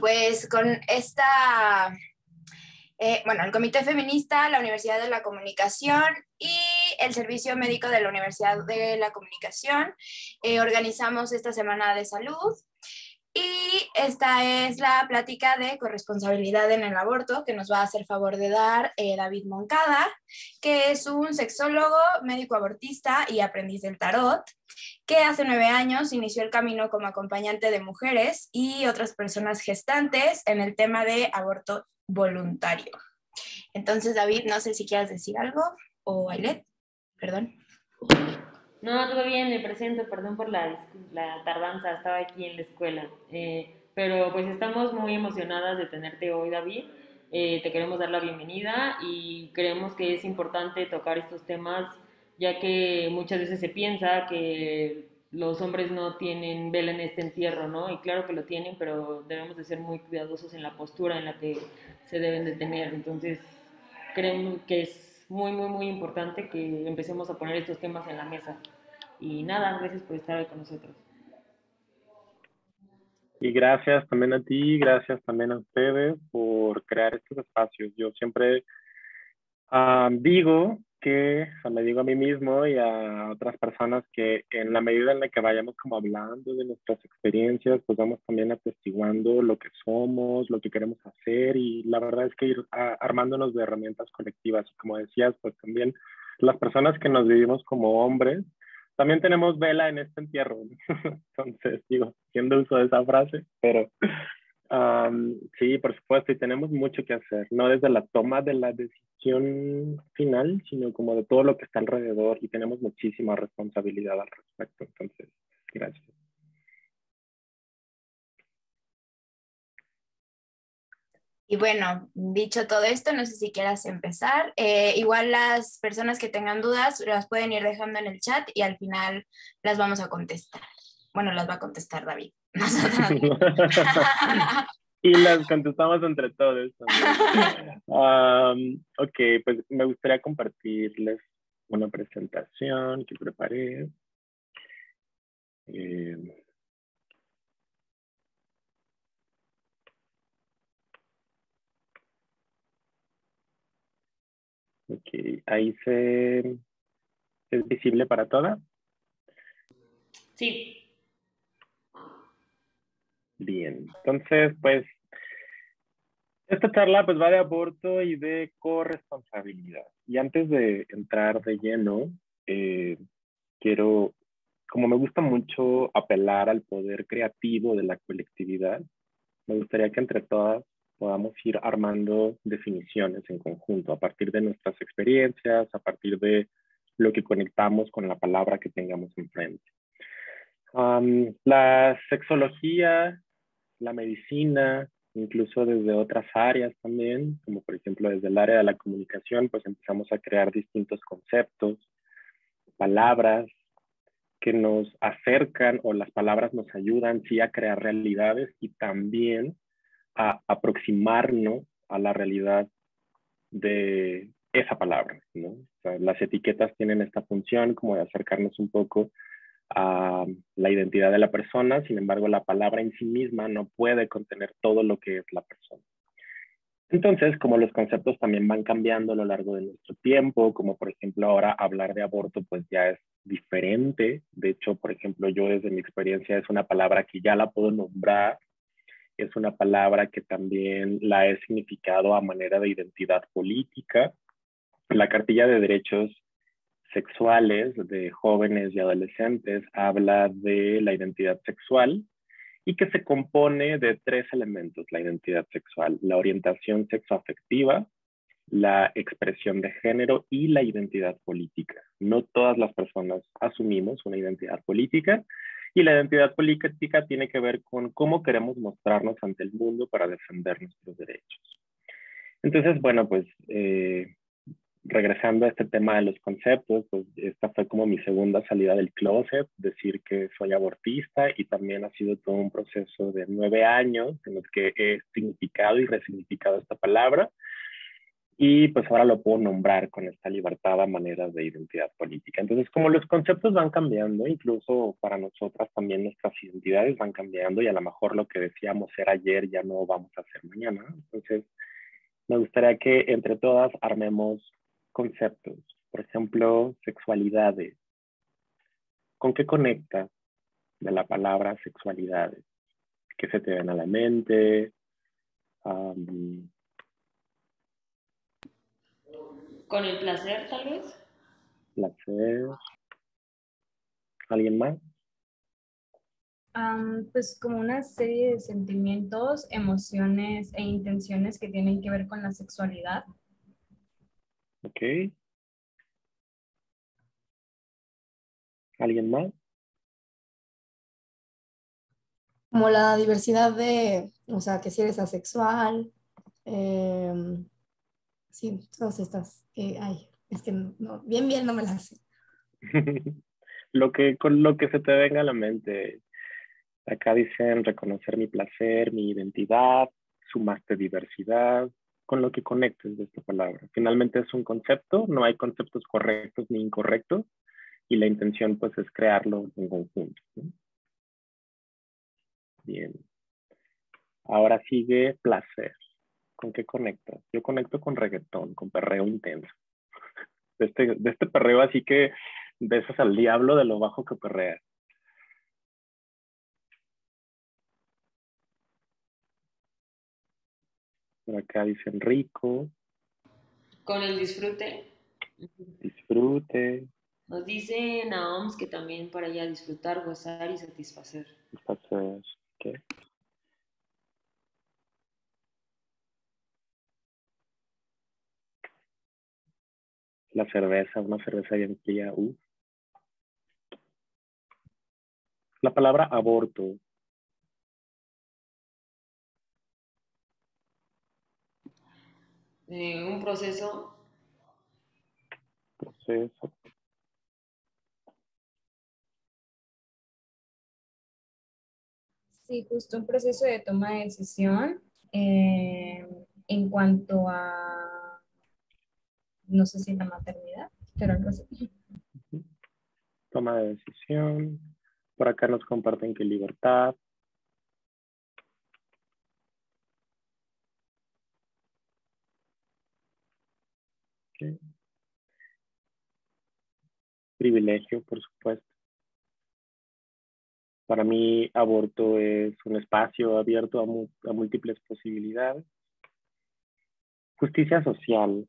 pues con el Comité Feminista, la Universidad de la Comunicación y el Servicio Médico de la Universidad de la Comunicación organizamos esta Semana de Salud. Y esta es la plática de corresponsabilidad en el aborto que nos va a hacer favor de dar David Moncada, que es un sexólogo, médico abortista y aprendiz del tarot, que hace 9 años inició el camino como acompañante de mujeres y otras personas gestantes en el tema de aborto voluntario. Entonces, David, no sé si quieras decir algo, o Ailet, perdón. No, todo bien, me presento, perdón por la tardanza, estaba aquí en la escuela. Pero pues estamos muy emocionadas de tenerte hoy, David. Te queremos dar la bienvenida y creemos que es importante tocar estos temas, ya que muchas veces se piensa que los hombres no tienen vela en este entierro, ¿no? Y claro que lo tienen, pero debemos de ser muy cuidadosos en la postura en la que se deben de tener. Entonces, creo que es muy, muy, muy importante que empecemos a poner estos temas en la mesa. Y nada, gracias por estar ahí con nosotros. Y gracias también a ti, gracias también a ustedes por crear estos espacios. Yo siempre digo que, o me digo a mí mismo y a otras personas que en la medida en la que vayamos como hablando de nuestras experiencias, pues vamos también atestiguando lo que somos, lo que queremos hacer y la verdad es que ir armándonos de herramientas colectivas. Y como decías, pues también las personas que nos vivimos como hombres, también tenemos vela en este entierro. Entonces, digo, haciendo uso de esa frase, pero sí, por supuesto, y tenemos mucho que hacer, no desde la toma de la decisión final, sino como de todo lo que está alrededor y tenemos muchísima responsabilidad al respecto. Entonces, gracias. Y bueno, dicho todo esto, no sé si quieras empezar. Igual las personas que tengan dudas las pueden ir dejando en el chat y al final las vamos a contestar. Bueno, las va a contestar David. Y las contestamos entre todos también. Ok, pues me gustaría compartirles una presentación que preparé. Ok, ahí es visible para todas. Sí. Bien, entonces, pues, esta charla pues va de aborto y de corresponsabilidad. Y antes de entrar de lleno, quiero, como me gusta mucho apelar al poder creativo de la colectividad, me gustaría que entre todas podamos ir armando definiciones en conjunto a partir de nuestras experiencias, a partir de lo que conectamos con la palabra que tengamos enfrente. La sexología, la medicina, incluso desde otras áreas también, como por ejemplo desde el área de la comunicación, pues empezamos a crear distintos conceptos, palabras que nos acercan o las palabras nos ayudan sí a crear realidades y también a aproximarnos a la realidad de esa palabra, ¿no? O sea, las etiquetas tienen esta función como de acercarnos un poco a la identidad de la persona, sin embargo, la palabra en sí misma no puede contener todo lo que es la persona. Entonces, como los conceptos también van cambiando a lo largo de nuestro tiempo, como por ejemplo ahora hablar de aborto pues ya es diferente. De hecho, por ejemplo, yo desde mi experiencia es una palabra que ya la puedo nombrar, es una palabra que también la he significado a manera de identidad política. La Cartilla de Derechos Sexuales de Jóvenes y Adolescentes habla de la identidad sexual y que se compone de 3 elementos, la identidad sexual: la orientación sexoafectiva, la expresión de género y la identidad política. No todas las personas asumimos una identidad política y la identidad política tiene que ver con cómo queremos mostrarnos ante el mundo para defender nuestros derechos. Entonces, bueno, pues regresando a este tema de los conceptos, pues esta fue como mi segunda salida del closet, decir que soy abortista, y también ha sido todo un proceso de 9 años en los que he significado y resignificado esta palabra. y pues ahora lo puedo nombrar con esta libertad a manera de identidad política. Entonces, como los conceptos van cambiando, incluso para nosotras también nuestras identidades van cambiando y a lo mejor lo que decíamos ser ayer ya no vamos a hacer mañana. Entonces, me gustaría que entre todas armemos conceptos. Por ejemplo, sexualidades. ¿Con qué conecta de la palabra sexualidades? ¿Qué se te ven a la mente? Con el placer, tal vez. Placer. ¿Alguien más? Pues como una serie de sentimientos, emociones e intenciones que tienen que ver con la sexualidad. Ok. ¿Alguien más? Como la diversidad de, o sea, que si eres asexual, sí, todas estas que hay. Es que no, bien no me las sé. Con lo que se te venga a la mente. Acá dicen reconocer mi placer, mi identidad, sumaste diversidad, con lo que conectes de esta palabra. Finalmente es un concepto, no hay conceptos correctos ni incorrectos, y la intención pues es crearlo en conjunto, ¿no? Bien. Ahora sigue placer. ¿Con qué conectas? Yo conecto con reggaetón, con perreo intenso. De este perreo así que besas al diablo de lo bajo que perrea. Por acá dicen rico, Con el disfrute. disfrute, Nos dice Naoms que también para ella disfrutar, gozar y satisfacer. placer. ¿Qué? La cerveza, una cerveza bien fría. La palabra aborto. Un proceso. Proceso. Sí, justo un proceso de toma de decisión en cuanto a, no sé si la maternidad, pero algo así. Toma de decisión. Por acá nos comparten que libertad. ¿Qué? Privilegio, por supuesto. Para mí, aborto es un espacio abierto a múltiples posibilidades. Justicia social.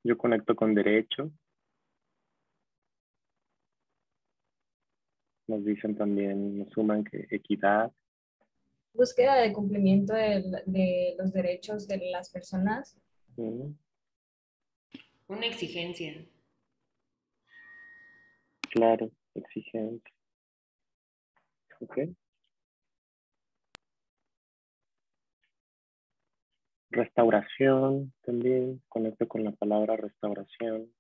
Yo conecto con derecho. Nos dicen también, nos suman que equidad. Búsqueda de cumplimiento de los derechos de las personas. ¿Sí? Una exigencia. Claro, exigencia. Ok. Restauración también, conecto con la palabra restauración.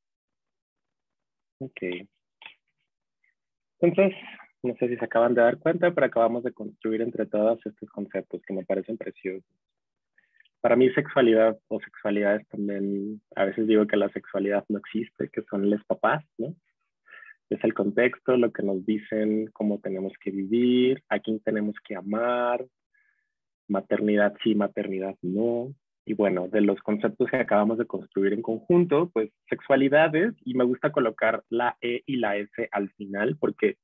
Ok. Entonces, no sé si se acaban de dar cuenta, pero acabamos de construir entre todos estos conceptos que me parecen preciosos. Para mí sexualidad o sexualidades también, a veces digo que la sexualidad no existe, que son los papás, ¿no? Es el contexto, lo que nos dicen, cómo tenemos que vivir, a quién tenemos que amar, maternidad sí, maternidad no. Y bueno, de los conceptos que acabamos de construir en conjunto, pues sexualidades, y me gusta colocar la E y la S al final, porque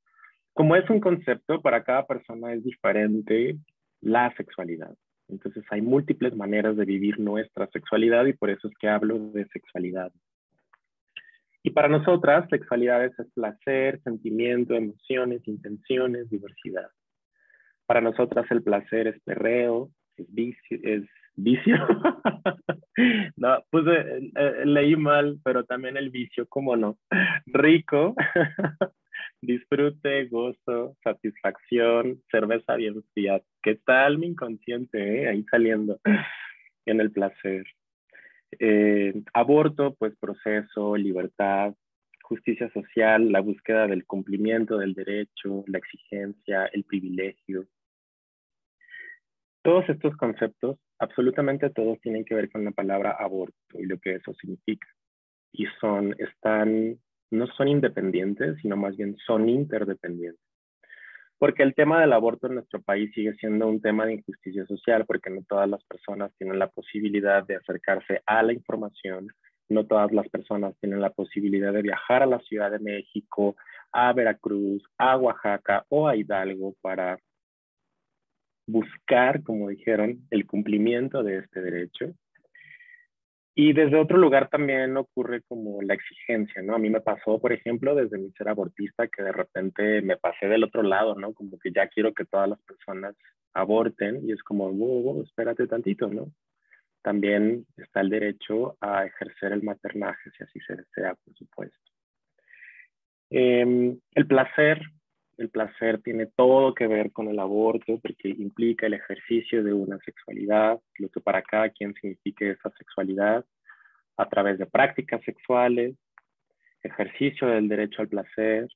como es un concepto, para cada persona es diferente la sexualidad. Entonces hay múltiples maneras de vivir nuestra sexualidad y por eso es que hablo de sexualidad. Y para nosotras, sexualidad es placer, sentimiento, emociones, intenciones, diversidad. Para nosotras el placer es perreo, es vicio, es vicio. No, pues leí mal, pero también el vicio, ¿cómo no? Rico, disfrute, gozo, satisfacción, cerveza bien fría. ¿Qué tal mi inconsciente, ahí saliendo en el placer? Aborto, pues proceso, libertad, justicia social, la búsqueda del cumplimiento del derecho, la exigencia, el privilegio. Todos estos conceptos, absolutamente todos, tienen que ver con la palabra aborto y lo que eso significa. Y no son independientes, sino más bien son interdependientes. Porque el tema del aborto en nuestro país sigue siendo un tema de injusticia social, porque no todas las personas tienen la posibilidad de acercarse a la información, no todas las personas tienen la posibilidad de viajar a la Ciudad de México, a Veracruz, a Oaxaca o a Hidalgo para buscar, como dijeron, el cumplimiento de este derecho. Y desde otro lugar también ocurre como la exigencia, ¿no? A mí me pasó, por ejemplo, desde mi ser abortista, que de repente me pasé del otro lado, ¿no? Como que ya quiero que todas las personas aborten y es como, wow, espérate tantito, ¿no? También está el derecho a ejercer el maternaje, si así se desea, por supuesto. El placer tiene todo que ver con el aborto porque implica el ejercicio de una sexualidad, lo que para cada quien signifique esa sexualidad, a través de prácticas sexuales, ejercicio del derecho al placer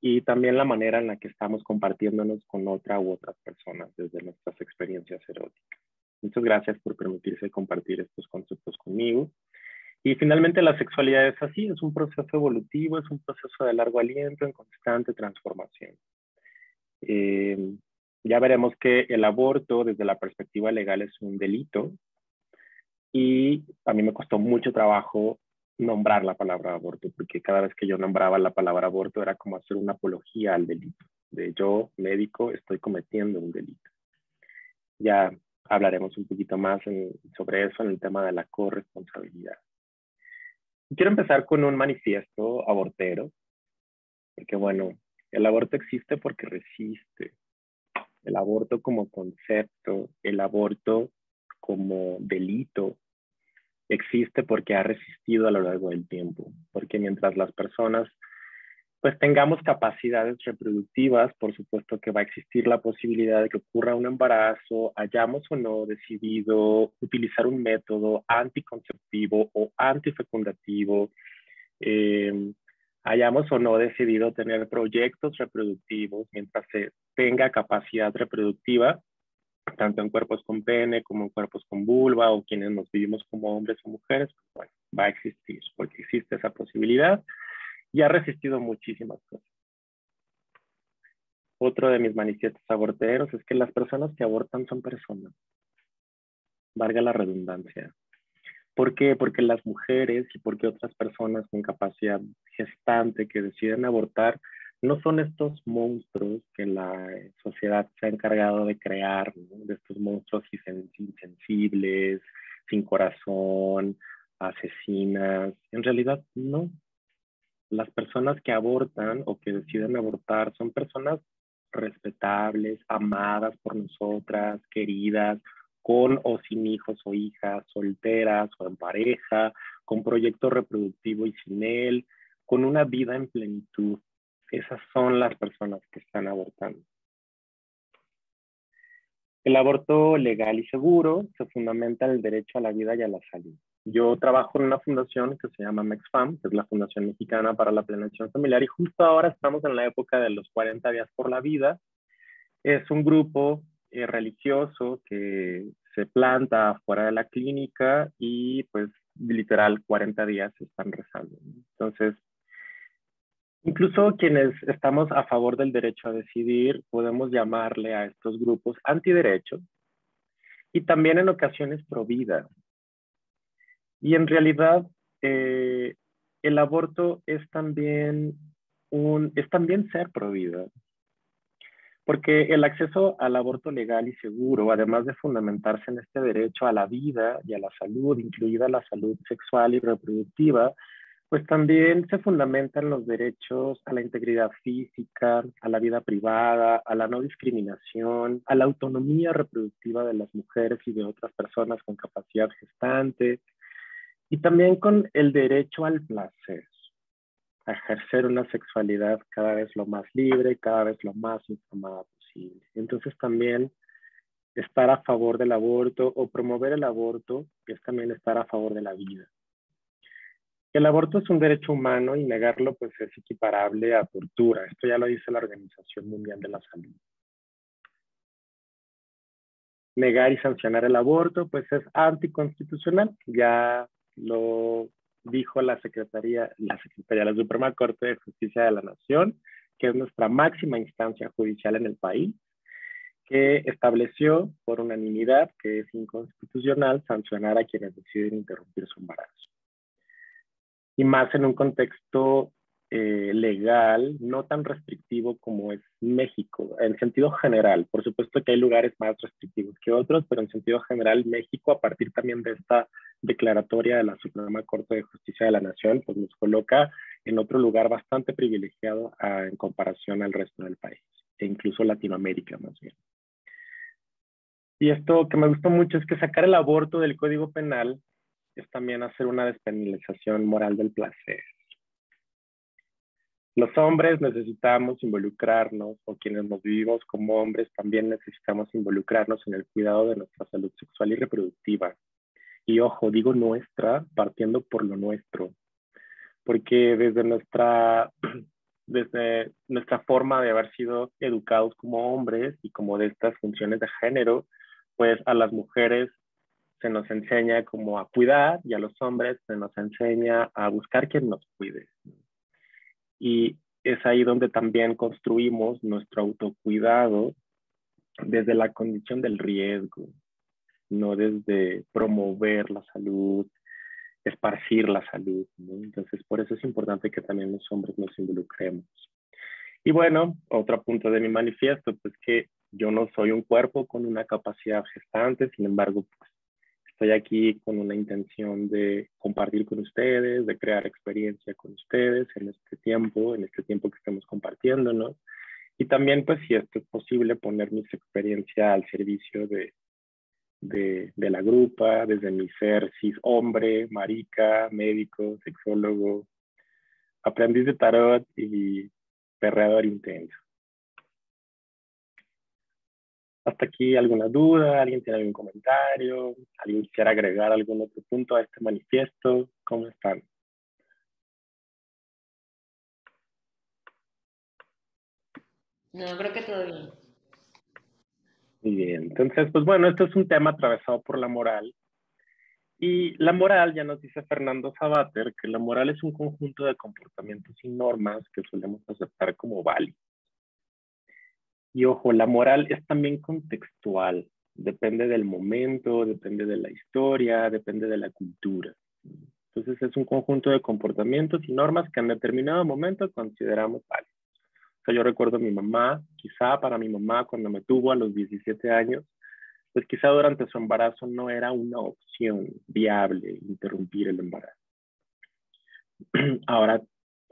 y también la manera en la que estamos compartiéndonos con otra u otras personas desde nuestras experiencias eróticas. Muchas gracias por permitirse compartir estos conceptos conmigo. Y finalmente la sexualidad es así, es un proceso evolutivo, es un proceso de largo aliento en constante transformación. Ya veremos que el aborto desde la perspectiva legal es un delito y a mí me costó mucho trabajo nombrar la palabra aborto, porque cada vez que yo nombraba la palabra aborto era como hacer una apología al delito, de yo, médico, estoy cometiendo un delito. Ya hablaremos un poquito más sobre eso en el tema de la corresponsabilidad. Quiero empezar con un manifiesto abortero, porque bueno, el aborto existe porque resiste. El aborto como concepto, el aborto como delito, existe porque ha resistido a lo largo del tiempo. Porque mientras las personas pues tengamos capacidades reproductivas, por supuesto que va a existir la posibilidad de que ocurra un embarazo, hayamos o no decidido utilizar un método anticonceptivo o antifecundativo, hayamos o no decidido tener proyectos reproductivos mientras se tenga capacidad reproductiva, tanto en cuerpos con pene como en cuerpos con vulva o quienes nos vivimos como hombres o mujeres, bueno, va a existir porque existe esa posibilidad y ha resistido muchísimas cosas. Otro de mis manifiestos aborteros es que las personas que abortan son personas, valga la redundancia. ¿Por qué? Porque las mujeres y porque otras personas con capacidad gestante que deciden abortar no son estos monstruos que la sociedad se ha encargado de crear, ¿no? De estos monstruos insensibles, sin corazón, asesinas. En realidad, no. Las personas que abortan o que deciden abortar son personas respetables, amadas por nosotras, queridas, con o sin hijos o hijas, solteras o en pareja, con proyecto reproductivo y sin él, con una vida en plenitud. Esas son las personas que están abortando. El aborto legal y seguro se fundamenta en el derecho a la vida y a la salud. Yo trabajo en una fundación que se llama MEXFAM, que es la Fundación Mexicana para la Planeación Familiar, y justo ahora estamos en la época de los 40 días por la vida. Es un grupo religioso que se planta fuera de la clínica y pues literal 40 días están rezando. Entonces, incluso quienes estamos a favor del derecho a decidir, podemos llamarle a estos grupos antiderechos y también en ocasiones pro vida. Y en realidad, el aborto es también ser pro vida. Porque el acceso al aborto legal y seguro, además de fundamentarse en este derecho a la vida y a la salud, incluida la salud sexual y reproductiva, pues también se fundamenta en los derechos a la integridad física, a la vida privada, a la no discriminación, a la autonomía reproductiva de las mujeres y de otras personas con capacidad gestante, y también con el derecho al placer. a ejercer una sexualidad cada vez lo más libre, cada vez lo más informada posible. Entonces también estar a favor del aborto o promover el aborto es también estar a favor de la vida. El aborto es un derecho humano y negarlo pues es equiparable a tortura. Esto ya lo dice la Organización Mundial de la Salud. Negar y sancionar el aborto pues es anticonstitucional. Ya lo dijo la Suprema Corte de Justicia de la Nación, que es nuestra máxima instancia judicial en el país, que estableció por unanimidad que es inconstitucional sancionar a quienes deciden interrumpir su embarazo. Y más en un contexto legal no tan restrictivo como es México, en sentido general. Por supuesto que hay lugares más restrictivos que otros, pero en sentido general México, a partir también de esta declaratoria de la Suprema Corte de Justicia de la Nación, pues nos coloca en otro lugar bastante privilegiado en comparación al resto del país, e incluso Latinoamérica más bien. Y esto que me gustó mucho es que sacar el aborto del Código Penal es también hacer una despenalización moral del placer. Los hombres necesitamos involucrarnos, o quienes nos vivimos como hombres también necesitamos involucrarnos en el cuidado de nuestra salud sexual y reproductiva. Y ojo, digo nuestra, partiendo por lo nuestro, porque desde nuestra forma de haber sido educados como hombres y como de estas funciones de género, pues a las mujeres se nos enseña como a cuidar y a los hombres se nos enseña a buscar quien nos cuide. Y es ahí donde también construimos nuestro autocuidado desde la condición del riesgo, no desde promover la salud, esparcir la salud, ¿no? Entonces, por eso es importante que también los hombres nos involucremos. Y bueno, otro punto de mi manifiesto, pues que yo no soy un cuerpo con una capacidad gestante, sin embargo, pues estoy aquí con una intención de compartir con ustedes, de crear experiencia con ustedes en este tiempo que estamos compartiendo, ¿no? Y también, pues, si esto es posible, poner mis experiencias al servicio de la grupa, desde mi ser cis hombre, marica, médico, sexólogo, aprendiz de tarot y perreador intenso. Hasta aquí, ¿alguna duda? ¿Alguien tiene algún comentario? ¿Alguien quisiera agregar algún otro punto a este manifiesto? ¿Cómo están? No, creo que todo bien. Muy bien. Entonces, pues bueno, esto es un tema atravesado por la moral. Y la moral, ya nos dice Fernando Sabater, que la moral es un conjunto de comportamientos y normas que solemos aceptar como válidos. Y ojo, la moral es también contextual, depende del momento, depende de la historia, depende de la cultura. Entonces es un conjunto de comportamientos y normas que en determinado momento consideramos válidos. O sea, yo recuerdo a mi mamá, quizá para mi mamá cuando me tuvo a los 17 años, pues quizá durante su embarazo no era una opción viable interrumpir el embarazo. Ahora,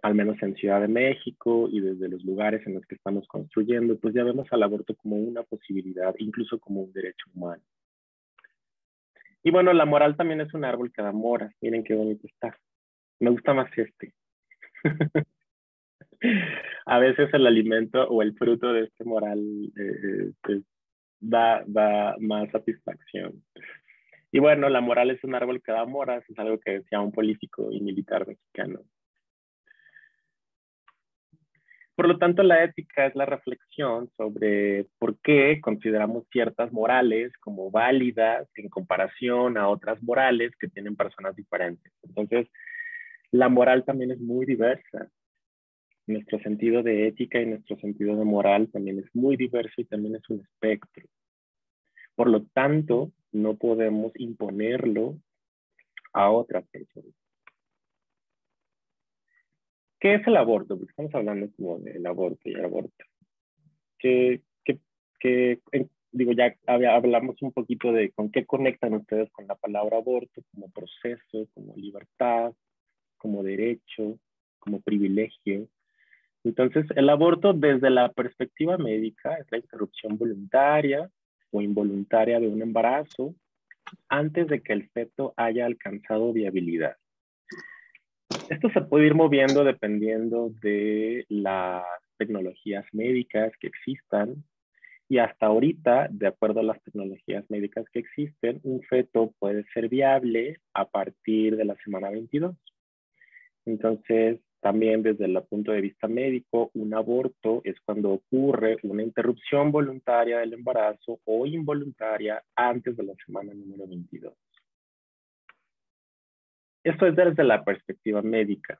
al menos en Ciudad de México y desde los lugares en los que estamos construyendo, pues ya vemos al aborto como una posibilidad, incluso como un derecho humano. Y bueno, la moral también es un árbol que da moras. Miren qué bonito está. Me gusta más este. A veces el alimento o el fruto de este moral pues da más satisfacción. Y bueno, la moral es un árbol que da moras, es algo que decía un político y militar mexicano. Por lo tanto, la ética es la reflexión sobre por qué consideramos ciertas morales como válidas en comparación a otras morales que tienen personas diferentes. Entonces, la moral también es muy diversa. Nuestro sentido de ética y nuestro sentido de moral también es muy diverso y también es un espectro. Por lo tanto, no podemos imponerlo a otras personas. ¿Qué es el aborto? Porque estamos hablando como del aborto y el aborto. Digo, ya hablamos un poquito de con qué conectan ustedes con la palabra aborto, como proceso, como libertad, como derecho, como privilegio. Entonces, el aborto desde la perspectiva médica es la interrupción voluntaria o involuntaria de un embarazo antes de que el feto haya alcanzado viabilidad. Esto se puede ir moviendo dependiendo de las tecnologías médicas que existan. Y hasta ahorita, de acuerdo a las tecnologías médicas que existen, un feto puede ser viable a partir de la semana 22. Entonces, también desde el punto de vista médico, un aborto es cuando ocurre una interrupción voluntaria del embarazo o involuntaria antes de la semana número 22. Esto es desde la perspectiva médica.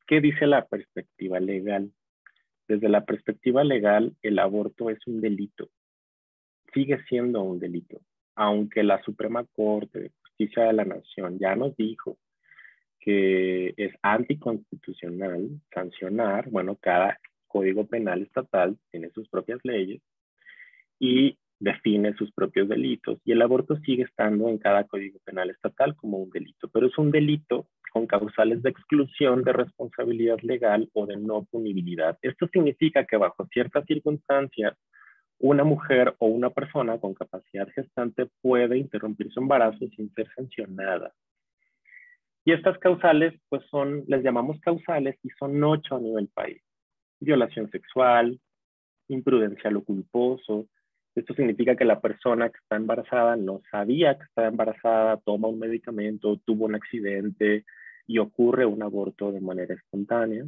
¿Qué dice la perspectiva legal? Desde la perspectiva legal, el aborto es un delito. Sigue siendo un delito. Aunque la Suprema Corte de Justicia de la Nación ya nos dijo que es anticonstitucional sancionar, bueno, cada código penal estatal tiene sus propias leyes y define sus propios delitos, y el aborto sigue estando en cada código penal estatal como un delito, pero es un delito con causales de exclusión de responsabilidad legal o de no punibilidad. Esto significa que bajo ciertas circunstancias, una mujer o una persona con capacidad gestante puede interrumpir su embarazo sin ser sancionada. Y estas causales, pues les llamamos causales y son 8 a nivel país. Violación sexual, imprudencia a lo culposo. Esto significa que la persona que está embarazada no sabía que estaba embarazada, toma un medicamento, tuvo un accidente y ocurre un aborto de manera espontánea.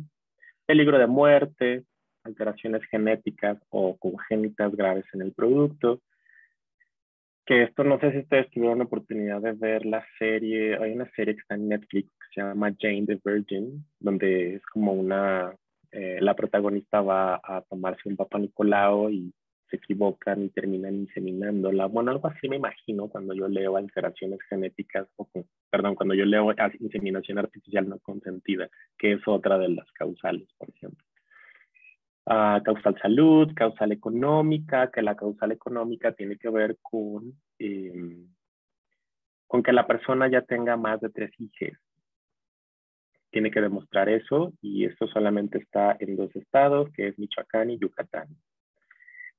Peligro de muerte, alteraciones genéticas o congénitas graves en el producto. Que esto no sé si ustedes tuvieron la oportunidad de ver la serie, hay una serie que está en Netflix que se llama Jane the Virgin, donde es como la protagonista va a tomarse un Papa Nicolau y se equivocan y terminan inseminándola. Bueno, algo así me imagino cuando yo leo alteraciones genéticas, cuando yo leo inseminación artificial no consentida, que es otra de las causales, por ejemplo. Causal salud, causal económica, que la causal económica tiene que ver con que la persona ya tenga más de 3 hijos. Tiene que demostrar eso y esto solamente está en 2 estados, que es Michoacán y Yucatán.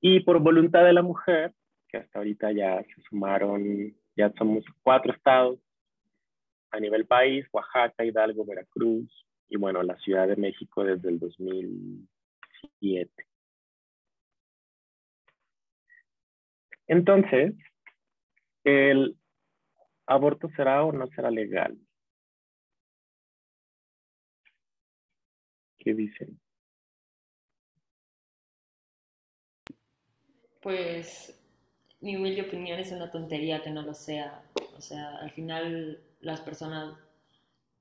Y por voluntad de la mujer, que hasta ahorita ya se sumaron, ya somos 4 estados a nivel país: Oaxaca, Hidalgo, Veracruz y bueno, la Ciudad de México desde el 2007. Entonces, ¿el aborto será o no será legal? ¿Qué dicen? Pues mi humilde opinión es una tontería que no lo sea. O sea, al final las personas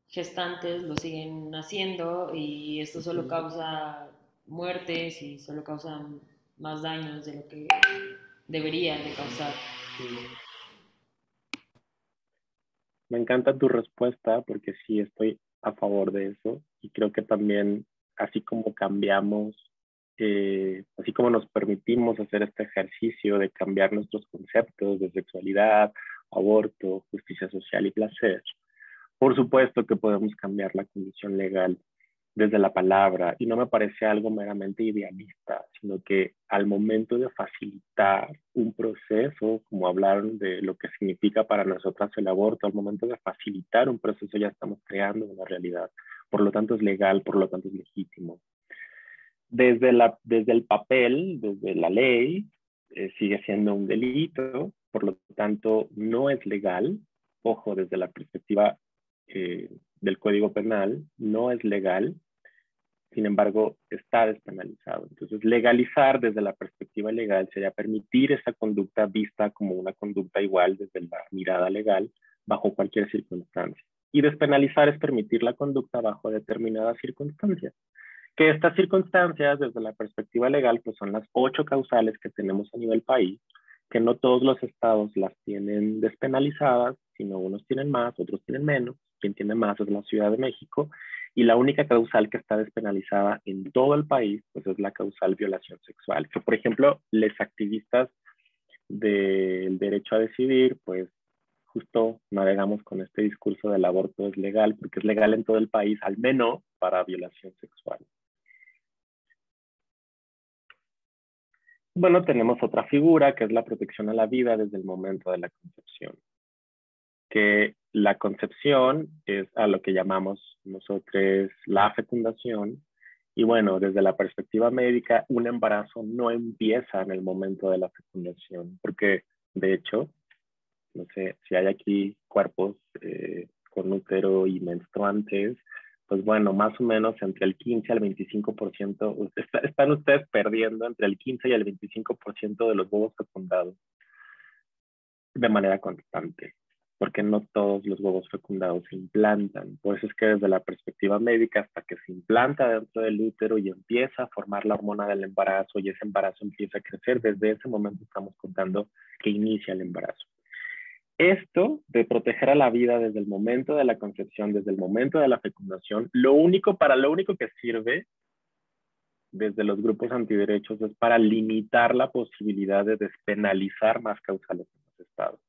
gestantes lo siguen haciendo y esto solo causa muertes y solo causa más daños de lo que debería de causar. Me encanta tu respuesta porque sí estoy a favor de eso y creo que también así como cambiamos, así como nos permitimos hacer este ejercicio de cambiar nuestros conceptos de sexualidad, aborto, justicia social y placer, por supuesto que podemos cambiar la condición legal desde la palabra, y no me parece algo meramente idealista, sino que al momento de facilitar un proceso, como hablaron de lo que significa para nosotras el aborto, al momento de facilitar un proceso ya estamos creando una realidad, por lo tanto es legal, por lo tanto es legítimo. Desde el papel, desde la ley, sigue siendo un delito, por lo tanto no es legal. Ojo, desde la perspectiva del Código Penal, no es legal, sin embargo, está despenalizado. Entonces, legalizar desde la perspectiva legal sería permitir esa conducta vista como una conducta igual desde la mirada legal bajo cualquier circunstancia. Y despenalizar es permitir la conducta bajo determinadas circunstancias. Que estas circunstancias, desde la perspectiva legal, pues son las 8 causales que tenemos a nivel país, que no todos los estados las tienen despenalizadas, sino unos tienen más, otros tienen menos. Quien tiene más es la Ciudad de México, y la única causal que está despenalizada en todo el país, pues es la causal violación sexual. Que, por ejemplo, los activistas del derecho a decidir, pues justo navegamos con este discurso del aborto es legal, porque es legal en todo el país, al menos para violación sexual. Bueno, tenemos otra figura que es la protección a la vida desde el momento de la concepción, que la concepción es a lo que llamamos nosotros la fecundación. Y bueno, desde la perspectiva médica, un embarazo no empieza en el momento de la fecundación, porque de hecho, no sé si hay aquí cuerpos con útero y menstruantes, pues bueno, más o menos entre el 15 al 25%, están ustedes perdiendo entre el 15 y el 25% de los huevos fecundados de manera constante, porque no todos los huevos fecundados se implantan. Por eso es que desde la perspectiva médica, hasta que se implanta dentro del útero y empieza a formar la hormona del embarazo y ese embarazo empieza a crecer, desde ese momento estamos contando que inicia el embarazo. Esto de proteger a la vida desde el momento de la concepción, desde el momento de la fecundación, para lo único que sirve desde los grupos antiderechos es para limitar la posibilidad de despenalizar más causales en los estados.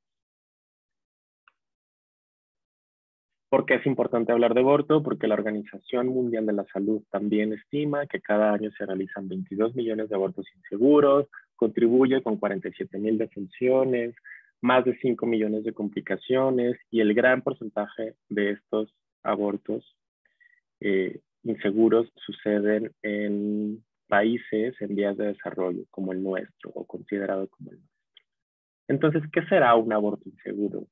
¿Por qué es importante hablar de aborto? Porque la Organización Mundial de la Salud también estima que cada año se realizan 22 millones de abortos inseguros, contribuye con 47,000 defunciones, más de 5 millones de complicaciones, y el gran porcentaje de estos abortos inseguros suceden en países en vías de desarrollo, como el nuestro, o considerado como el nuestro. Entonces, ¿qué será un aborto inseguro?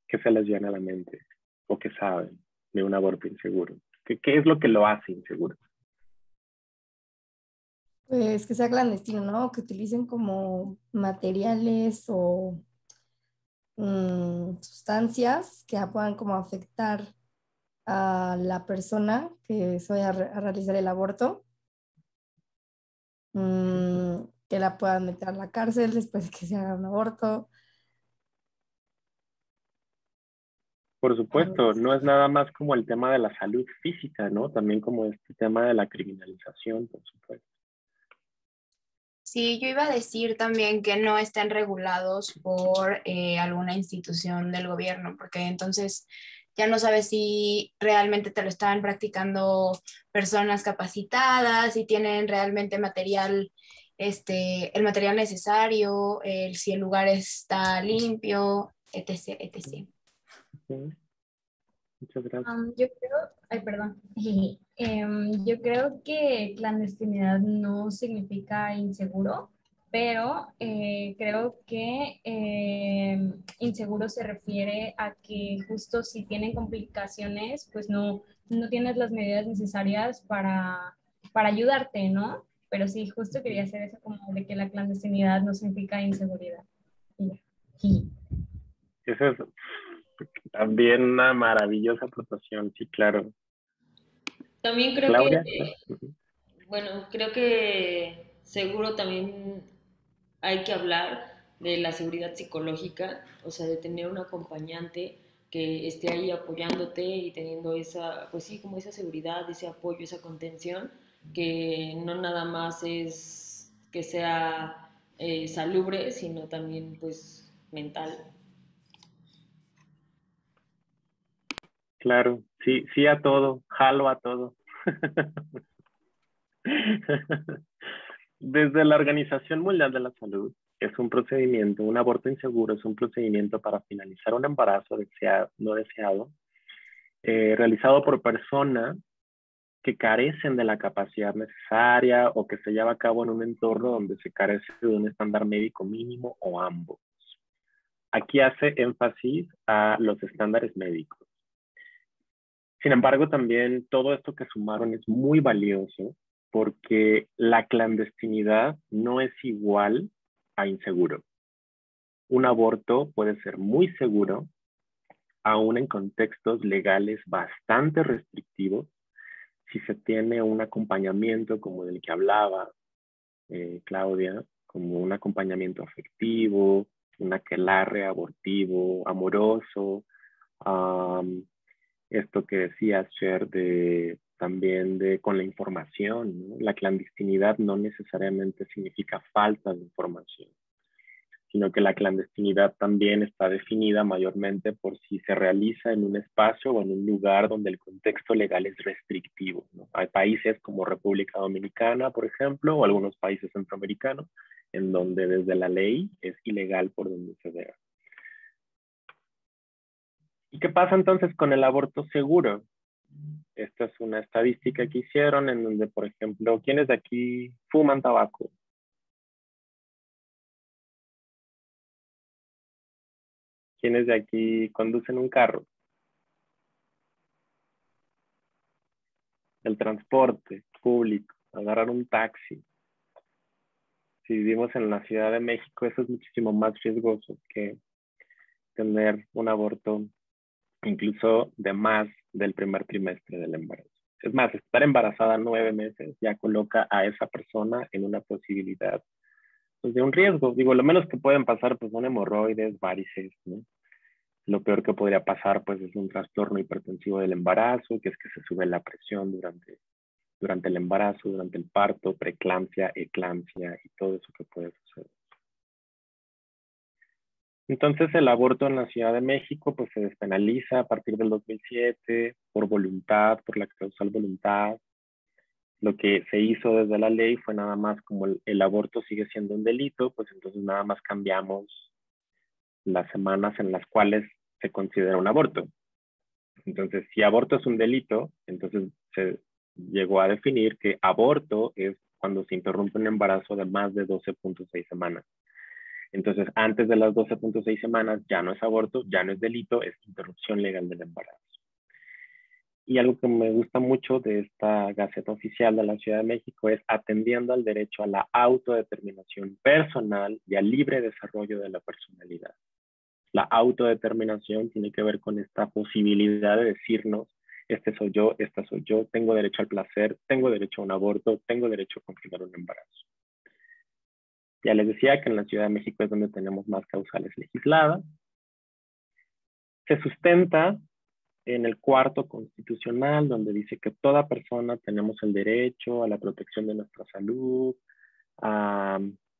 ¿Qué se les viene a la mente? ¿O qué saben de un aborto inseguro? ¿Qué es lo que lo hace inseguro? Pues que sea clandestino, ¿no? Que utilicen como materiales o sustancias que puedan como afectar a la persona que se vaya a realizar el aborto, que la puedan meter a la cárcel después de que se haga un aborto. Por supuesto, no es nada más como el tema de la salud física, ¿no? También como este tema de la criminalización, por supuesto. Sí, yo iba a decir también que no estén regulados por alguna institución del gobierno, porque entonces ya no sabes si realmente te lo están practicando personas capacitadas, si tienen realmente material, el material necesario, si el lugar está limpio, etc., etc. Sí. Muchas gracias. Yo creo, ay, perdón. Yo creo que clandestinidad no significa inseguro, pero creo que inseguro se refiere a que justo si tienen complicaciones, pues no tienes las medidas necesarias para ayudarte, ¿no? Pero sí, justo quería hacer eso como de que la clandestinidad no significa inseguridad. Y ya. Sí. Eso es también una maravillosa aportación, sí, claro. También creo que, Claudia. bueno, creo que seguro también hay que hablar de la seguridad psicológica, o sea, de tener un acompañante que esté ahí apoyándote y teniendo esa, pues sí, como esa seguridad, ese apoyo, esa contención, que no nada más es que sea salubre, sino también pues mental. Claro, sí, sí a todo, jalo a todo. Desde la Organización Mundial de la Salud, es un procedimiento, un aborto inseguro es un procedimiento para finalizar un embarazo no deseado, realizado por personas que carecen de la capacidad necesaria o que se lleva a cabo en un entorno donde se carece de un estándar médico mínimo o ambos. Aquí hace énfasis a los estándares médicos. Sin embargo, también todo esto que sumaron es muy valioso porque la clandestinidad no es igual a inseguro. Un aborto puede ser muy seguro, aún en contextos legales bastante restrictivos, si se tiene un acompañamiento como del que hablaba Claudia, como un acompañamiento afectivo, un aquelarre abortivo, amoroso, esto que decías, Cher, también con la información, ¿no? La clandestinidad no necesariamente significa falta de información, sino que la clandestinidad también está definida mayormente por si se realiza en un espacio o en un lugar donde el contexto legal es restrictivo, ¿no? Hay países como República Dominicana, por ejemplo, o algunos países centroamericanos, en donde desde la ley es ilegal por donde se vea. ¿Y qué pasa entonces con el aborto seguro? Esta es una estadística que hicieron en donde, por ejemplo, ¿quiénes de aquí fuman tabaco? ¿Quiénes de aquí conducen un carro? El transporte público, agarrar un taxi. Si vivimos en la Ciudad de México, eso es muchísimo más riesgoso que tener un aborto incluso de más del primer trimestre del embarazo. Es más, estar embarazada 9 meses ya coloca a esa persona en una posibilidad, pues, de un riesgo. Digo, lo menos que pueden pasar pues son hemorroides, varices, ¿no? Lo peor que podría pasar pues es un trastorno hipertensivo del embarazo, que es que se sube la presión durante el embarazo, durante el parto, preeclampsia, eclampsia y todo eso que puede suceder. Entonces el aborto en la Ciudad de México pues se despenaliza a partir del 2007 por voluntad, por la causal voluntad. Lo que se hizo desde la ley fue nada más como el aborto sigue siendo un delito, pues entonces nada más cambiamos las semanas en las cuales se considera un aborto. Entonces, si aborto es un delito, entonces se llegó a definir que aborto es cuando se interrumpe un embarazo de más de 12.6 semanas. Entonces, antes de las 12.6 semanas ya no es aborto, ya no es delito, es interrupción legal del embarazo. Y algo que me gusta mucho de esta Gaceta Oficial de la Ciudad de México es atendiendo al derecho a la autodeterminación personal y al libre desarrollo de la personalidad. La autodeterminación tiene que ver con esta posibilidad de decirnos, este soy yo, esta soy yo, tengo derecho al placer, tengo derecho a un aborto, tengo derecho a confirmar un embarazo. Ya les decía que en la Ciudad de México es donde tenemos más causales legisladas. Se sustenta en el cuarto constitucional, donde dice que toda persona tenemos el derecho a la protección de nuestra salud, a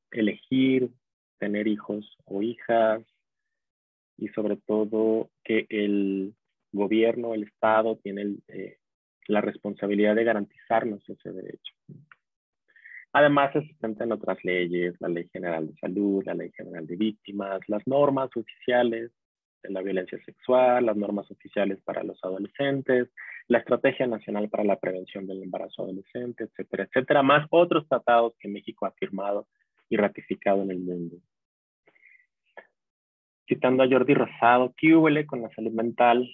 elegir tener hijos o hijas, y sobre todo que el gobierno, el Estado, tiene la responsabilidad de garantizarnos ese derecho. Además, se sustentan otras leyes, la Ley General de Salud, la Ley General de Víctimas, las normas oficiales de la violencia sexual, las normas oficiales para los adolescentes, la Estrategia Nacional para la Prevención del Embarazo Adolescente, etcétera, etcétera, más otros tratados que México ha firmado y ratificado en el mundo. Citando a Jordi Rosado, ¿qué huele con la salud mental?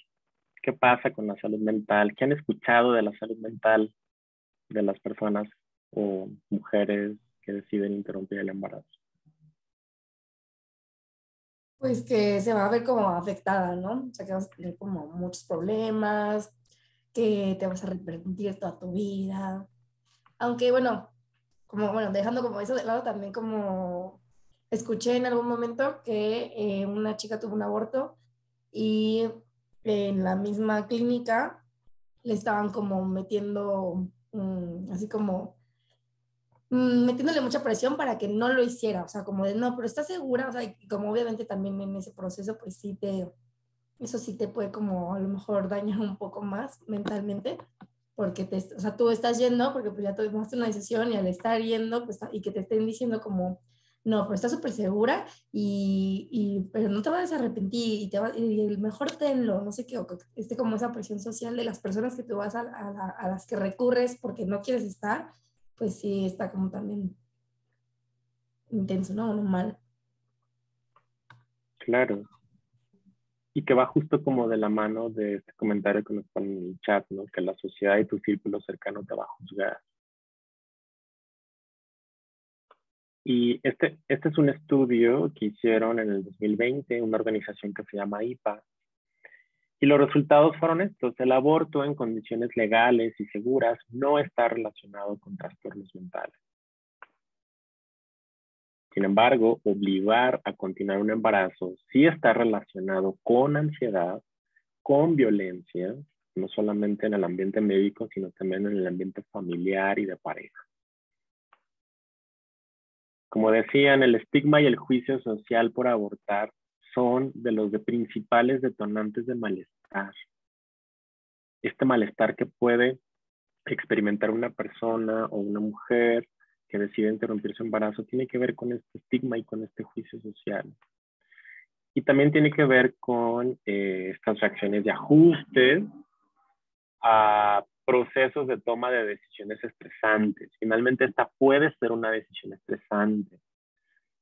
¿Qué pasa con la salud mental? ¿Qué han escuchado de la salud mental de las personas o mujeres que deciden interrumpir el embarazo? Pues que se va a ver como afectada, ¿no? O sea, que vas a tener como muchos problemas, que te vas a arrepentir toda tu vida. Aunque bueno, como bueno, dejando como eso de lado, también como escuché en algún momento que una chica tuvo un aborto y en la misma clínica le estaban como metiendo, así como metiéndole mucha presión para que no lo hiciera, o sea, como de no, pero ¿estás segura? O sea, y como obviamente también en ese proceso, pues sí eso sí te puede como a lo mejor dañar un poco más mentalmente, porque o sea, tú estás yendo, porque pues ya tomaste una decisión y al estar yendo, pues, y que te estén diciendo como, no, pero estás súper segura pero no te vas a arrepentir y el mejor tenlo, no sé qué, o que esté como esa presión social de las personas que tú vas a las que recurres porque no quieres estar, pues sí está como también intenso, ¿no? Normal. Claro. Y que va justo como de la mano de este comentario que nos ponen en el chat, ¿no? Que la sociedad y tu círculo cercano te va a juzgar. Y este es un estudio que hicieron en el 2020, una organización que se llama IPA. Y los resultados fueron estos. El aborto en condiciones legales y seguras no está relacionado con trastornos mentales. Sin embargo, obligar a continuar un embarazo sí está relacionado con ansiedad, con violencia, no solamente en el ambiente médico, sino también en el ambiente familiar y de pareja. Como decían, el estigma y el juicio social por abortar son de los principales detonantes de malestar. Este malestar que puede experimentar una persona o una mujer que decide interrumpir su embarazo tiene que ver con este estigma y con este juicio social. Y también tiene que ver con estas reacciones de ajustes a procesos de toma de decisiones estresantes. Finalmente, esta puede ser una decisión estresante.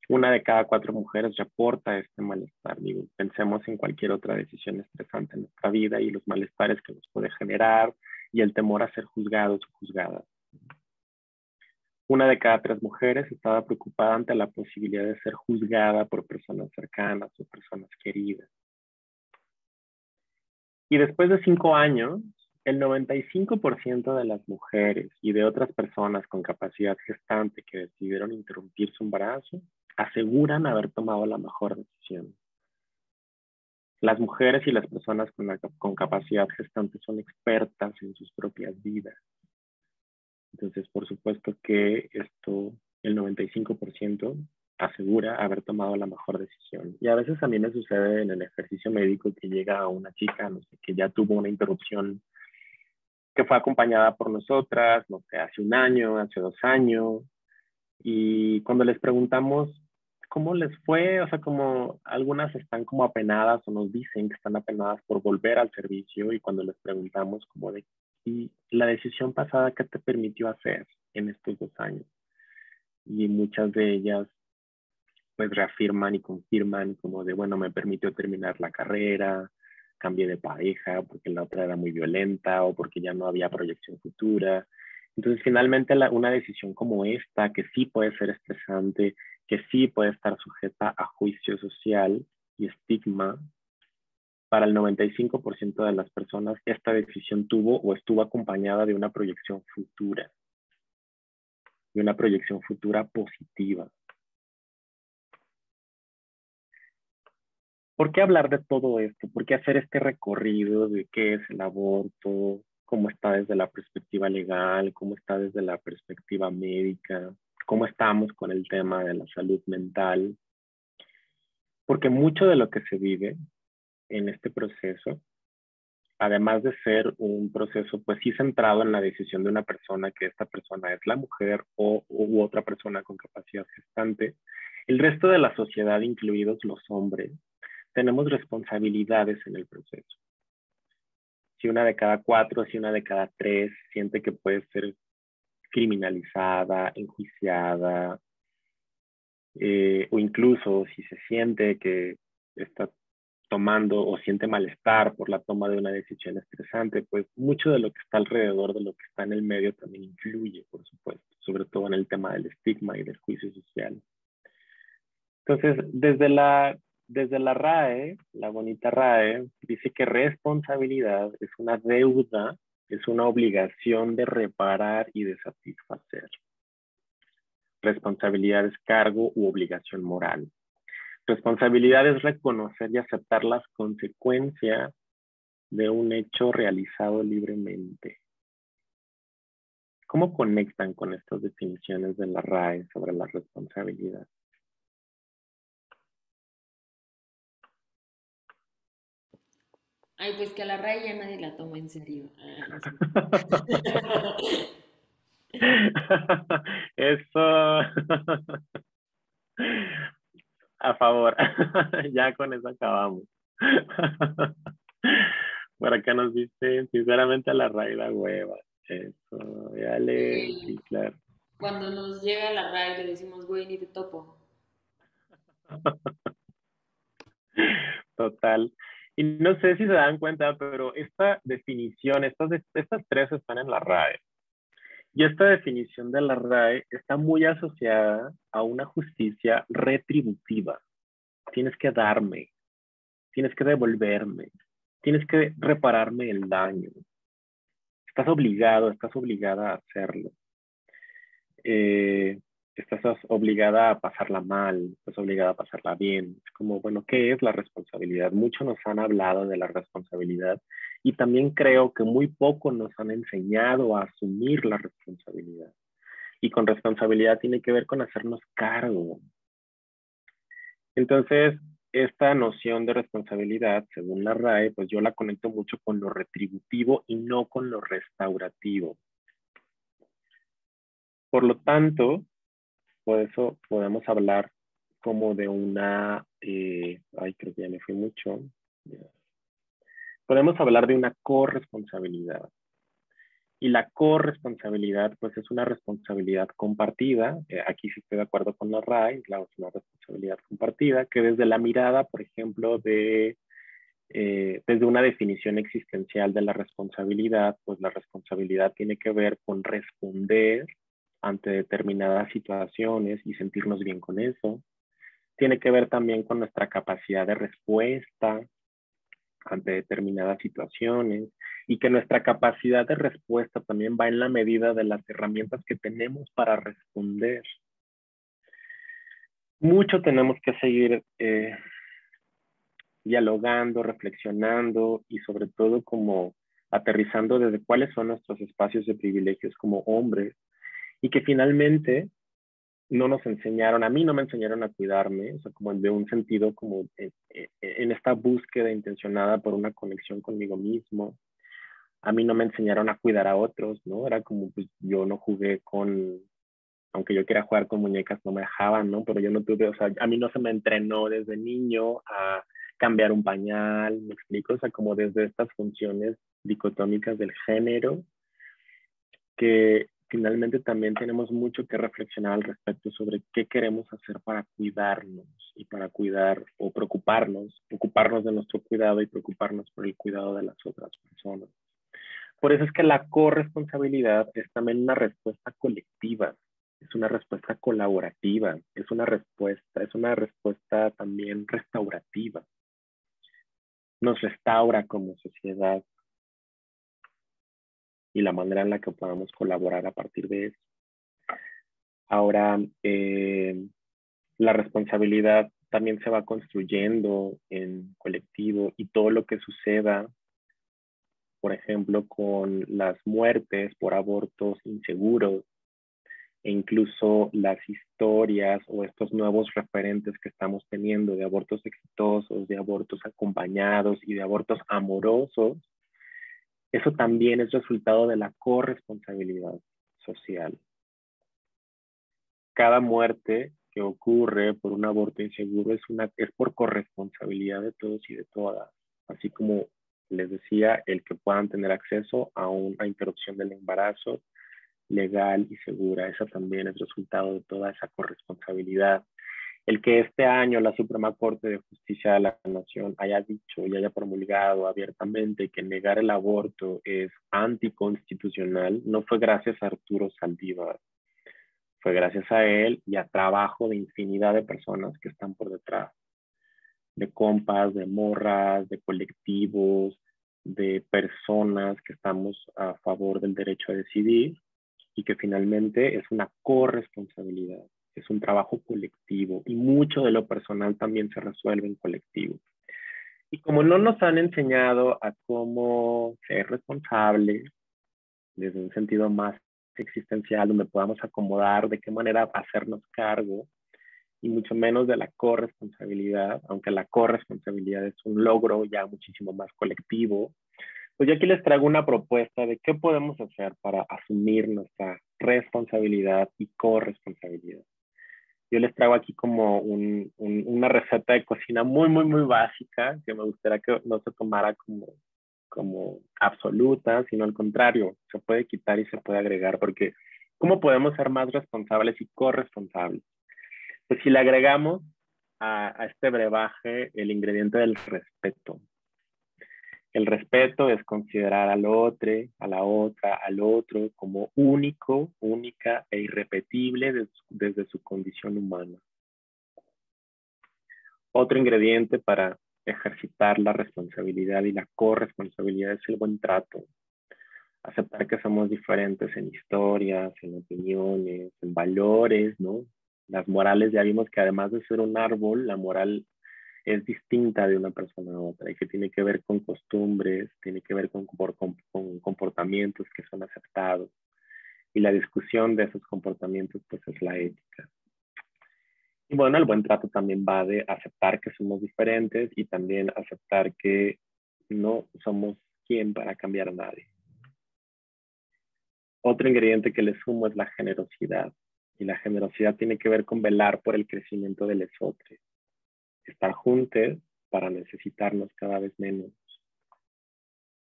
1 de cada 4 mujeres reporta este malestar. Digo, pensemos en cualquier otra decisión estresante en nuestra vida y los malestares que nos puede generar y el temor a ser juzgados o juzgadas. 1 de cada 3 mujeres estaba preocupada ante la posibilidad de ser juzgada por personas cercanas o personas queridas. Y después de 5 años, el 95% de las mujeres y de otras personas con capacidad gestante que decidieron interrumpir su embarazo aseguran haber tomado la mejor decisión. Las mujeres y las personas con capacidad gestante son expertas en sus propias vidas. Entonces, por supuesto que el 95% asegura haber tomado la mejor decisión. Y a veces a mí me sucede en el ejercicio médico que llega una chica, no sé, que ya tuvo una interrupción que fue acompañada por nosotras, no sé, hace 1 año, hace 2 años, y cuando les preguntamos cómo les fue, o sea, como algunas están como apenadas o nos dicen que están apenadas por volver al servicio, y cuando les preguntamos como de, ¿y la decisión pasada qué te permitió hacer en estos 2 años? Y muchas de ellas pues reafirman y confirman como de, bueno, me permitió terminar la carrera, cambié de pareja porque la otra era muy violenta o porque ya no había proyección futura. Entonces, finalmente, una decisión como esta, que sí puede ser estresante, que sí puede estar sujeta a juicio social y estigma, para el 95% de las personas, esta decisión tuvo o estuvo acompañada de una proyección futura, de una proyección futura positiva. ¿Por qué hablar de todo esto? ¿Por qué hacer este recorrido de qué es el aborto? ¿Cómo está desde la perspectiva legal? ¿Cómo está desde la perspectiva médica? ¿Cómo estamos con el tema de la salud mental? Porque mucho de lo que se vive en este proceso, además de ser un proceso pues sí centrado en la decisión de una persona, que esta persona es la mujer u otra persona con capacidad gestante, el resto de la sociedad, incluidos los hombres, tenemos responsabilidades en el proceso. Si 1 de cada 4, si 1 de cada 3 siente que puede ser criminalizada, enjuiciada, o incluso si se siente que está tomando o siente malestar por la toma de una decisión estresante, pues mucho de lo que está alrededor de lo que está en el medio también influye, por supuesto, sobre todo en el tema del estigma y del juicio social. Entonces, desde la RAE, la bonita RAE, dice que responsabilidad es una deuda, es una obligación de reparar y de satisfacer. Responsabilidad es cargo u obligación moral. Responsabilidad es reconocer y aceptar las consecuencias de un hecho realizado libremente. ¿Cómo conectan con estas definiciones de la RAE sobre la responsabilidad? Ay, pues que a la RAE ya nadie la toma en serio. No sé. Eso. A favor. Ya con eso acabamos. Por acá nos dicen, sinceramente, a la RAE da hueva. Eso, dale, sí, claro. Cuando nos llega la RAE le decimos, güey, ni te topo. Total. Y no sé si se dan cuenta, pero esta definición, estas 3 están en la RAE. Y esta definición de la RAE está muy asociada a una justicia retributiva. Tienes que darme, tienes que devolverme, tienes que repararme el daño. Estás obligado, estás obligada a hacerlo. Estás obligada a pasarla mal, estás obligada a pasarla bien. Es como, bueno, ¿qué es la responsabilidad? Mucho nos han hablado de la responsabilidad y también creo que muy poco nos han enseñado a asumir la responsabilidad. Y con responsabilidad tiene que ver con hacernos cargo. Entonces, esta noción de responsabilidad, según la RAE, pues yo la conecto mucho con lo retributivo y no con lo restaurativo. Por lo tanto, por eso podemos hablar como de una, ay, creo que ya me fui mucho. Podemos hablar de una corresponsabilidad. Y la corresponsabilidad, pues es una responsabilidad compartida. Aquí sí estoy de acuerdo con la RAI, claro, es una responsabilidad compartida, que desde la mirada, por ejemplo, desde una definición existencial de la responsabilidad, pues la responsabilidad tiene que ver con responder ante determinadas situaciones y sentirnos bien con eso. Tiene que ver también con nuestra capacidad de respuesta ante determinadas situaciones y que nuestra capacidad de respuesta también va en la medida de las herramientas que tenemos para responder. Mucho tenemos que seguir dialogando, reflexionando y sobre todo como aterrizando desde cuáles son nuestros espacios de privilegios como hombres y que finalmente no nos enseñaron, a mí no me enseñaron a cuidarme, o sea, como de un sentido como en esta búsqueda intencionada por una conexión conmigo mismo. A mí no me enseñaron a cuidar a otros, ¿no? Era como, pues yo no jugué con, aunque yo quería jugar con muñecas, no me dejaban, ¿no? Pero yo no tuve, o sea, a mí no se me entrenó desde niño a cambiar un pañal, ¿me explico? O sea, como desde estas funciones dicotómicas del género, que finalmente también tenemos mucho que reflexionar al respecto sobre qué queremos hacer para cuidarnos y para cuidar o preocuparnos de nuestro cuidado y preocuparnos por el cuidado de las otras personas. Por eso es que la corresponsabilidad es también una respuesta colectiva, es una respuesta colaborativa, es una respuesta también restaurativa. Nos restaura como sociedad y la manera en la que podamos colaborar a partir de eso. Ahora, la responsabilidad también se va construyendo en colectivo y todo lo que suceda, por ejemplo, con las muertes por abortos inseguros e incluso las historias o estos nuevos referentes que estamos teniendo de abortos exitosos, de abortos acompañados y de abortos amorosos, eso también es resultado de la corresponsabilidad social. Cada muerte que ocurre por un aborto inseguro es por corresponsabilidad de todos y de todas. Así como les decía, el que puedan tener acceso a una interrupción del embarazo legal y segura, esa también es resultado de toda esa corresponsabilidad. El que este año la Suprema Corte de Justicia de la Nación haya dicho y haya promulgado abiertamente que negar el aborto es anticonstitucional, no fue gracias a Arturo Saldívar, fue gracias a él y a trabajo de infinidad de personas que están por detrás, de compas, de morras, de colectivos, de personas que estamos a favor del derecho a decidir y que finalmente es una corresponsabilidad, es un trabajo colectivo y mucho de lo personal también se resuelve en colectivo. Y como no nos han enseñado a cómo ser responsables desde un sentido más existencial, donde podamos acomodar de qué manera hacernos cargo, y mucho menos de la corresponsabilidad, aunque la corresponsabilidad es un logro ya muchísimo más colectivo, pues yo aquí les traigo una propuesta de qué podemos hacer para asumir nuestra responsabilidad y corresponsabilidad. Yo les traigo aquí como una receta de cocina muy básica, que me gustaría que no se tomara como absoluta, sino al contrario, se puede quitar y se puede agregar, porque ¿cómo podemos ser más responsables y corresponsables? Pues si le agregamos a este brebaje el ingrediente del respeto. El respeto es considerar al otro, a la otra, al otro como único, única e irrepetible desde su condición humana. Otro ingrediente para ejercitar la responsabilidad y la corresponsabilidad es el buen trato. Aceptar que somos diferentes en historias, en opiniones, en valores, ¿no? Las morales, ya vimos que además de ser un árbol, la moral es distinta de una persona a otra y que tiene que ver con costumbres, tiene que ver con comportamientos que son aceptados. Y la discusión de esos comportamientos pues es la ética. Y bueno, el buen trato también va de aceptar que somos diferentes y también aceptar que no somos quien para cambiar a nadie. Otro ingrediente que le sumo es la generosidad. Y la generosidad tiene que ver con velar por el crecimiento de los otros. Estar juntos para necesitarnos cada vez menos.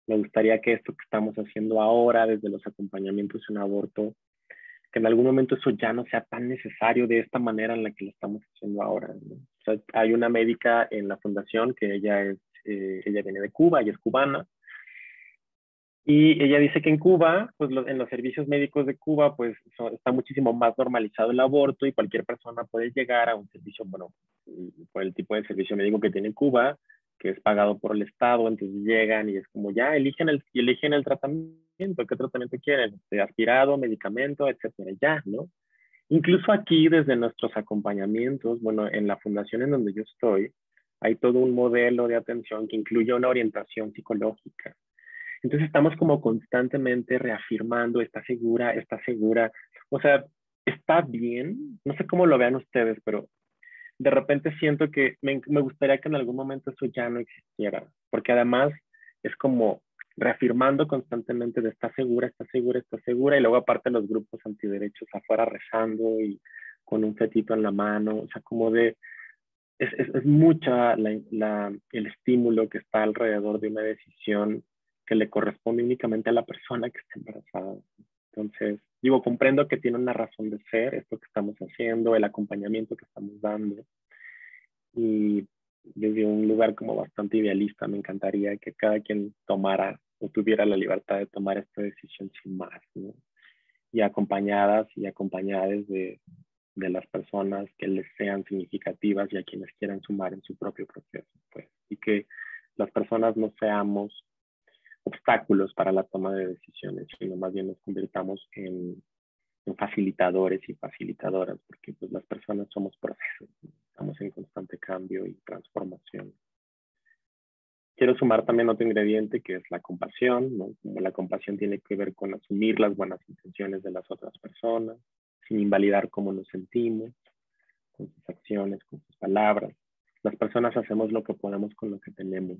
Me gustaría que esto que estamos haciendo ahora, desde los acompañamientos en aborto, que en algún momento eso ya no sea tan necesario de esta manera en la que lo estamos haciendo ahora, ¿no? O sea, hay una médica en la fundación que ella viene de Cuba, ella es cubana, y ella dice que en Cuba, pues en los servicios médicos de Cuba, pues está muchísimo más normalizado el aborto y cualquier persona puede llegar a un servicio, bueno, por el tipo de servicio médico que tiene Cuba, que es pagado por el Estado, entonces llegan y es como ya eligen el tratamiento, ¿qué tratamiento quieren? Aspirado, medicamento, etcétera, ya, ¿no? Incluso aquí, desde nuestros acompañamientos, bueno, en la fundación en donde yo estoy, hay todo un modelo de atención que incluye una orientación psicológica. Entonces estamos como constantemente reafirmando, está segura, está segura. O sea, está bien, no sé cómo lo vean ustedes, pero de repente siento que me gustaría que en algún momento eso ya no existiera, porque además es como reafirmando constantemente de está segura, está segura, está segura, y luego aparte los grupos antiderechos afuera rezando y con un fetito en la mano, o sea, como de, es mucha el estímulo que está alrededor de una decisión que le corresponde únicamente a la persona que está embarazada. Entonces, digo, comprendo que tiene una razón de ser esto que estamos haciendo, el acompañamiento que estamos dando, y desde un lugar como bastante idealista me encantaría que cada quien tomara o tuviera la libertad de tomar esta decisión sin más, ¿no? Y acompañadas y acompañadas de las personas que les sean significativas y a quienes quieran sumar en su propio proceso, pues. Y que las personas no seamos obstáculos para la toma de decisiones, sino más bien nos convirtamos en facilitadores y facilitadoras, porque pues las personas somos procesos, ¿no? Estamos en constante cambio y transformación. Quiero sumar también otro ingrediente que es la compasión, ¿no? Como la compasión tiene que ver con asumir las buenas intenciones de las otras personas, sin invalidar cómo nos sentimos, con sus acciones, con sus palabras. Las personas hacemos lo que podemos con lo que tenemos.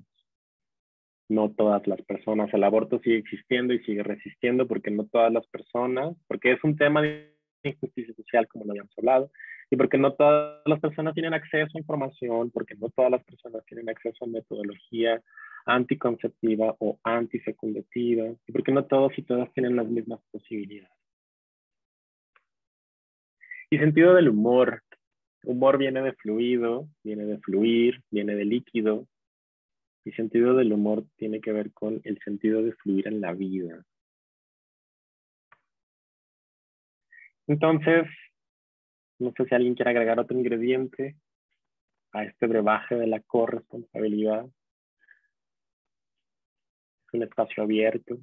No todas las personas, el aborto sigue existiendo y sigue resistiendo porque no todas las personas, porque es un tema de injusticia social como lo habíamos hablado, y porque no todas las personas tienen acceso a información, porque no todas las personas tienen acceso a metodología anticonceptiva o antifecundativa, y porque no todos y todas tienen las mismas posibilidades. Y sentido del humor. Humor viene de fluido, viene de fluir, viene de líquido. Y sentido del humor tiene que ver con el sentido de fluir en la vida. Entonces, no sé si alguien quiere agregar otro ingrediente a este brebaje de la corresponsabilidad. Es un espacio abierto.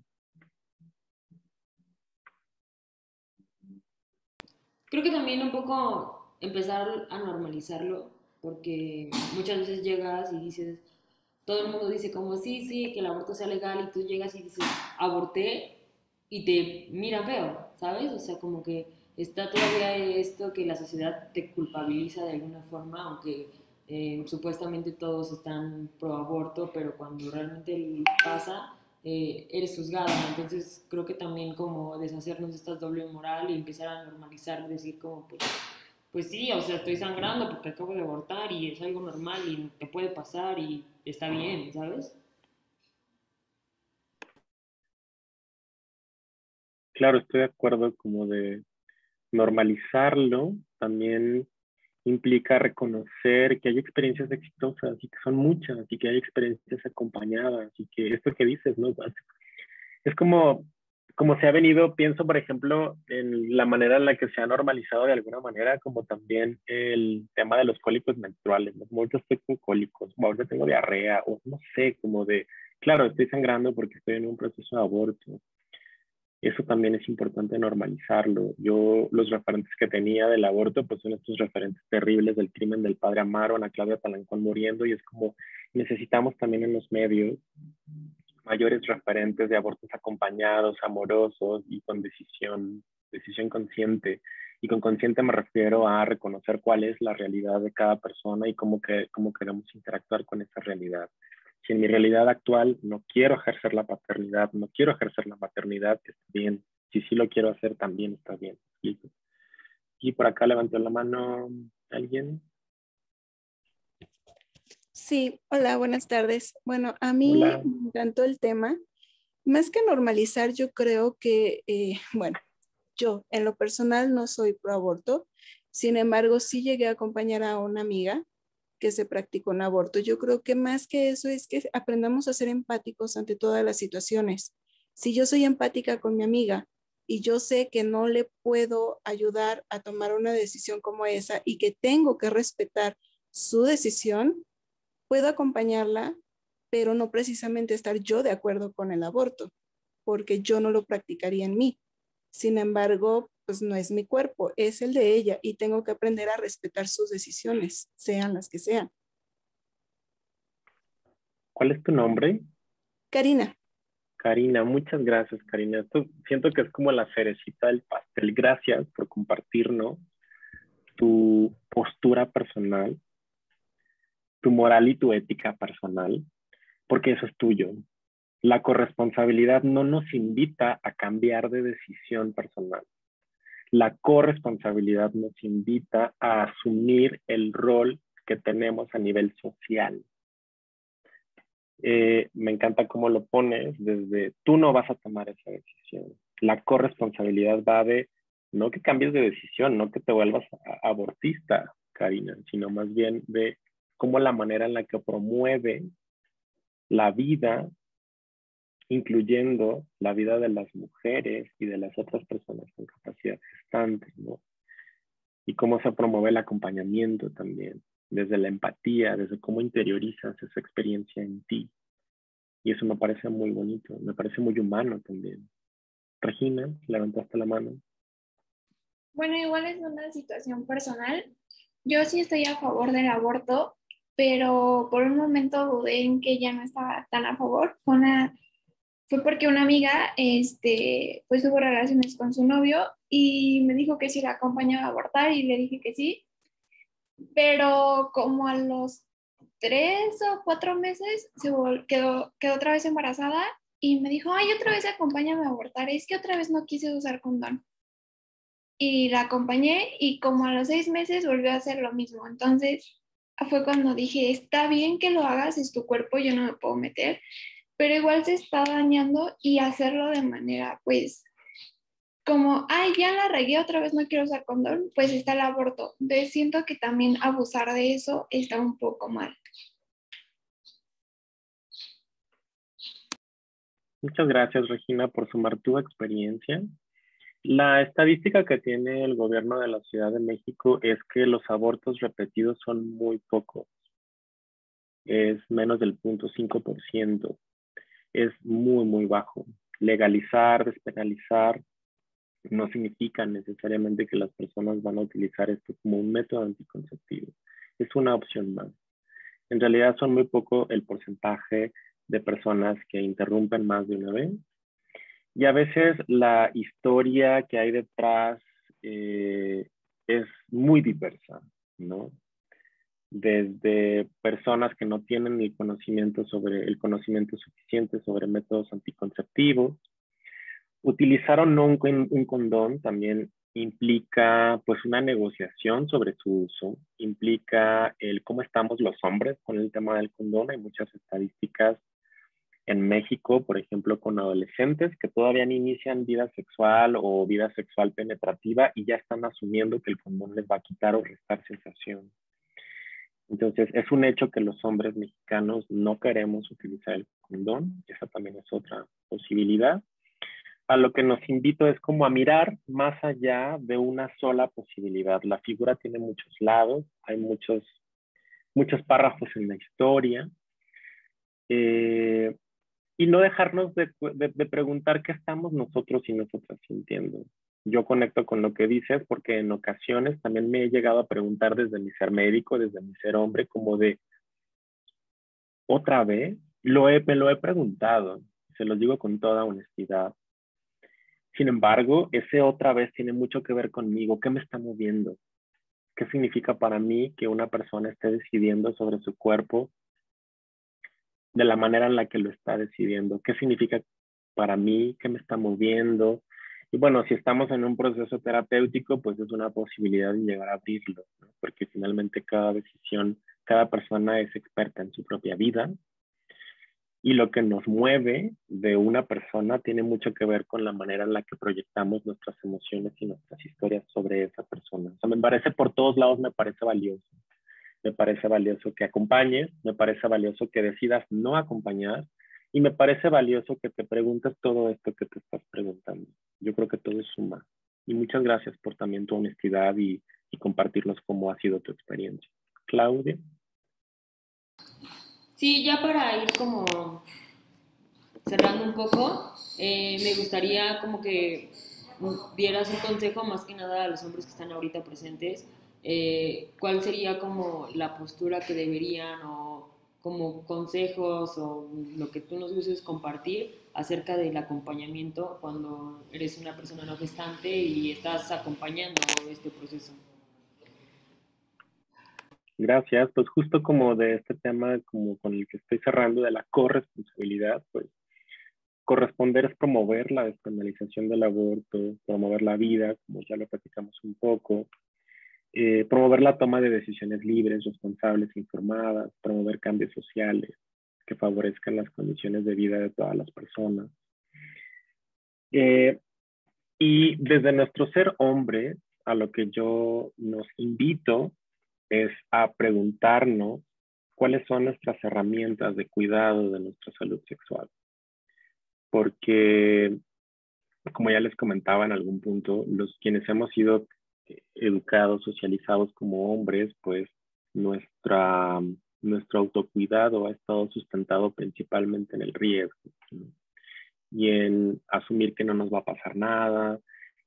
Creo que también un poco empezar a normalizarlo, porque muchas veces llegas y dices, todo el mundo dice como sí, sí, que el aborto sea legal y tú llegas y dices, aborté y te miran feo, ¿sabes? O sea, como que está todavía esto que la sociedad te culpabiliza de alguna forma, aunque supuestamente todos están pro aborto, pero cuando realmente pasa, eres juzgada. Entonces creo que también como deshacernos de esta doble moral y empezar a normalizar, decir como pues sí, o sea, estoy sangrando porque acabo de abortar y es algo normal y te puede pasar y está bien, ¿sabes? Claro, estoy de acuerdo como de normalizarlo también implica reconocer que hay experiencias exitosas y que son muchas y que hay experiencias acompañadas y que esto que dices, ¿no? Es como se ha venido, pienso, por ejemplo, en la manera en la que se ha normalizado de alguna manera, como también el tema de los cólicos menstruales, ¿no? Como ahorita estoy con cólicos, como ahorita tengo diarrea, o no sé, como de, claro, estoy sangrando porque estoy en un proceso de aborto. Eso también es importante normalizarlo. Yo, los referentes que tenía del aborto, pues son estos referentes terribles del crimen del padre Amaro, Ana Claudia Talancón muriendo, y es como necesitamos también en los medios mayores referentes de abortos acompañados, amorosos y con decisión consciente. Y con consciente me refiero a reconocer cuál es la realidad de cada persona y cómo queremos interactuar con esa realidad. Si en mi realidad actual no quiero ejercer la paternidad, no quiero ejercer la maternidad, está bien. Si sí lo quiero hacer, también está bien. Y por acá levantó la mano alguien. Sí, hola, buenas tardes. Bueno, a mí Hola. me encantó el tema. Más que normalizar, yo creo que, bueno, yo en lo personal no soy pro aborto. Sin embargo, sí llegué a acompañar a una amiga que se practicó un aborto. Yo creo que más que eso es que aprendamos a ser empáticos ante todas las situaciones. Si yo soy empática con mi amiga y yo sé que no le puedo ayudar a tomar una decisión como esa y que tengo que respetar su decisión, puedo acompañarla, pero no precisamente estar yo de acuerdo con el aborto, porque yo no lo practicaría en mí. Sin embargo, pues no es mi cuerpo, es el de ella y tengo que aprender a respetar sus decisiones, sean las que sean. ¿Cuál es tu nombre? Karina. Karina, muchas gracias, Karina. Esto siento que es como la cerecita del pastel. Gracias por compartirnos tu postura personal, tu moral y tu ética personal, porque eso es tuyo. La corresponsabilidad no nos invita a cambiar de decisión personal. La corresponsabilidad nos invita a asumir el rol que tenemos a nivel social. Me encanta cómo lo pones, desde tú no vas a tomar esa decisión. La corresponsabilidad va de no que cambies de decisión, no que te vuelvas abortista, Karina, sino más bien de cómo la manera en la que promueve la vida, incluyendo la vida de las mujeres y de las otras personas con capacidad gestante, ¿no? Y cómo se promueve el acompañamiento también, desde la empatía, desde cómo interiorizas esa experiencia en ti. Y eso me parece muy bonito, me parece muy humano también. Regina, levantaste la mano. Bueno, igual es una situación personal. Yo sí estoy a favor del aborto, pero por un momento dudé en que ya no estaba tan a favor. Fue porque una amiga, pues tuvo relaciones con su novio y me dijo que si la acompañaba a abortar y le dije que sí, pero como a los 3 o 4 meses quedó otra vez embarazada y me dijo, ay, otra vez acompáñame a abortar, es que otra vez no quise usar condón. Y la acompañé y como a los 6 meses volvió a hacer lo mismo. Entonces fue cuando dije, está bien que lo hagas, es tu cuerpo, yo no me puedo meter, pero igual se está dañando y hacerlo de manera, pues, como, ay, ya la regué, otra vez no quiero usar condón, pues está el aborto. Entonces siento que también abusar de eso está un poco mal. Muchas gracias, Regina, por sumar tu experiencia. La estadística que tiene el gobierno de la Ciudad de México es que los abortos repetidos son muy pocos. Es menos del 0.5%. Es muy, muy bajo. Legalizar, despenalizar, no significa necesariamente que las personas van a utilizar esto como un método anticonceptivo. Es una opción más. En realidad son muy poco el porcentaje de personas que interrumpen más de una vez. Y a veces la historia que hay detrás es muy diversa, ¿no? Desde personas que no tienen el conocimiento suficiente sobre métodos anticonceptivos. Utilizar o no un condón también implica pues una negociación sobre su uso, implica el cómo estamos los hombres con el tema del condón. Hay muchas estadísticas en México, por ejemplo, con adolescentes que todavía no inician vida sexual o vida sexual penetrativa y ya están asumiendo que el condón les va a quitar o restar sensación. Entonces, es un hecho que los hombres mexicanos no queremos utilizar el condón. Esa también es otra posibilidad. A lo que nos invito es como a mirar más allá de una sola posibilidad. La figura tiene muchos lados, hay muchos párrafos en la historia. Y no dejarnos de preguntar qué estamos nosotros y nosotras sintiendo. Yo conecto con lo que dices porque en ocasiones también me he llegado a preguntar desde mi ser médico, desde mi ser hombre, como de, otra vez, me lo he preguntado, se los digo con toda honestidad. Sin embargo, ese otra vez tiene mucho que ver conmigo. ¿Qué me está moviendo? ¿Qué significa para mí que una persona esté decidiendo sobre su cuerpo de la manera en la que lo está decidiendo? ¿Qué significa para mí? ¿Qué me está moviendo? Y bueno, si estamos en un proceso terapéutico, pues es una posibilidad de llegar a abrirlo, ¿no? Porque finalmente cada decisión, cada persona es experta en su propia vida y lo que nos mueve de una persona tiene mucho que ver con la manera en la que proyectamos nuestras emociones y nuestras historias sobre esa persona. O sea, me parece por todos lados, me parece valioso. Me parece valioso que acompañes, me parece valioso que decidas no acompañar y me parece valioso que te preguntes todo esto que te estás preguntando. Yo creo que todo es suma. Y muchas gracias por también tu honestidad y compartirnos cómo ha sido tu experiencia. Claudia. Sí, ya para ir como cerrando un poco, me gustaría como que dieras un consejo más que nada a los hombres que están ahorita presentes. ¿Cuál sería como la postura que deberían o como consejos o lo que tú nos gustes compartir acerca del acompañamiento cuando eres una persona no gestante y estás acompañando este proceso? Gracias. Pues justo como de este tema, como con el que estoy cerrando, de la corresponsabilidad, pues corresponder es promover la despenalización del aborto, promover la vida, como ya lo platicamos un poco, promover la toma de decisiones libres, responsables, informadas, promover cambios sociales que favorezcan las condiciones de vida de todas las personas. Y desde nuestro ser hombre, a lo que yo nos invito es a preguntarnos cuáles son nuestras herramientas de cuidado de nuestra salud sexual. Porque, como ya les comentaba en algún punto, los quienes hemos sido educados, socializados como hombres, pues nuestro autocuidado ha estado sustentado principalmente en el riesgo, ¿no? Y en asumir que no nos va a pasar nada,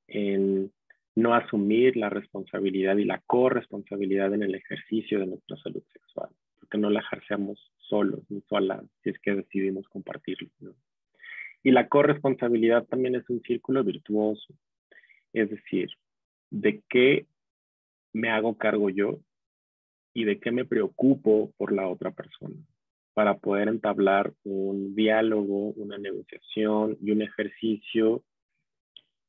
en no asumir la responsabilidad y la corresponsabilidad en el ejercicio de nuestra salud sexual, porque no la ejercemos solos ni solas si es que decidimos compartirlo, ¿no? Y la corresponsabilidad también es un círculo virtuoso, es decir, de qué me hago cargo yo y de qué me preocupo por la otra persona, para poder entablar un diálogo, una negociación y un ejercicio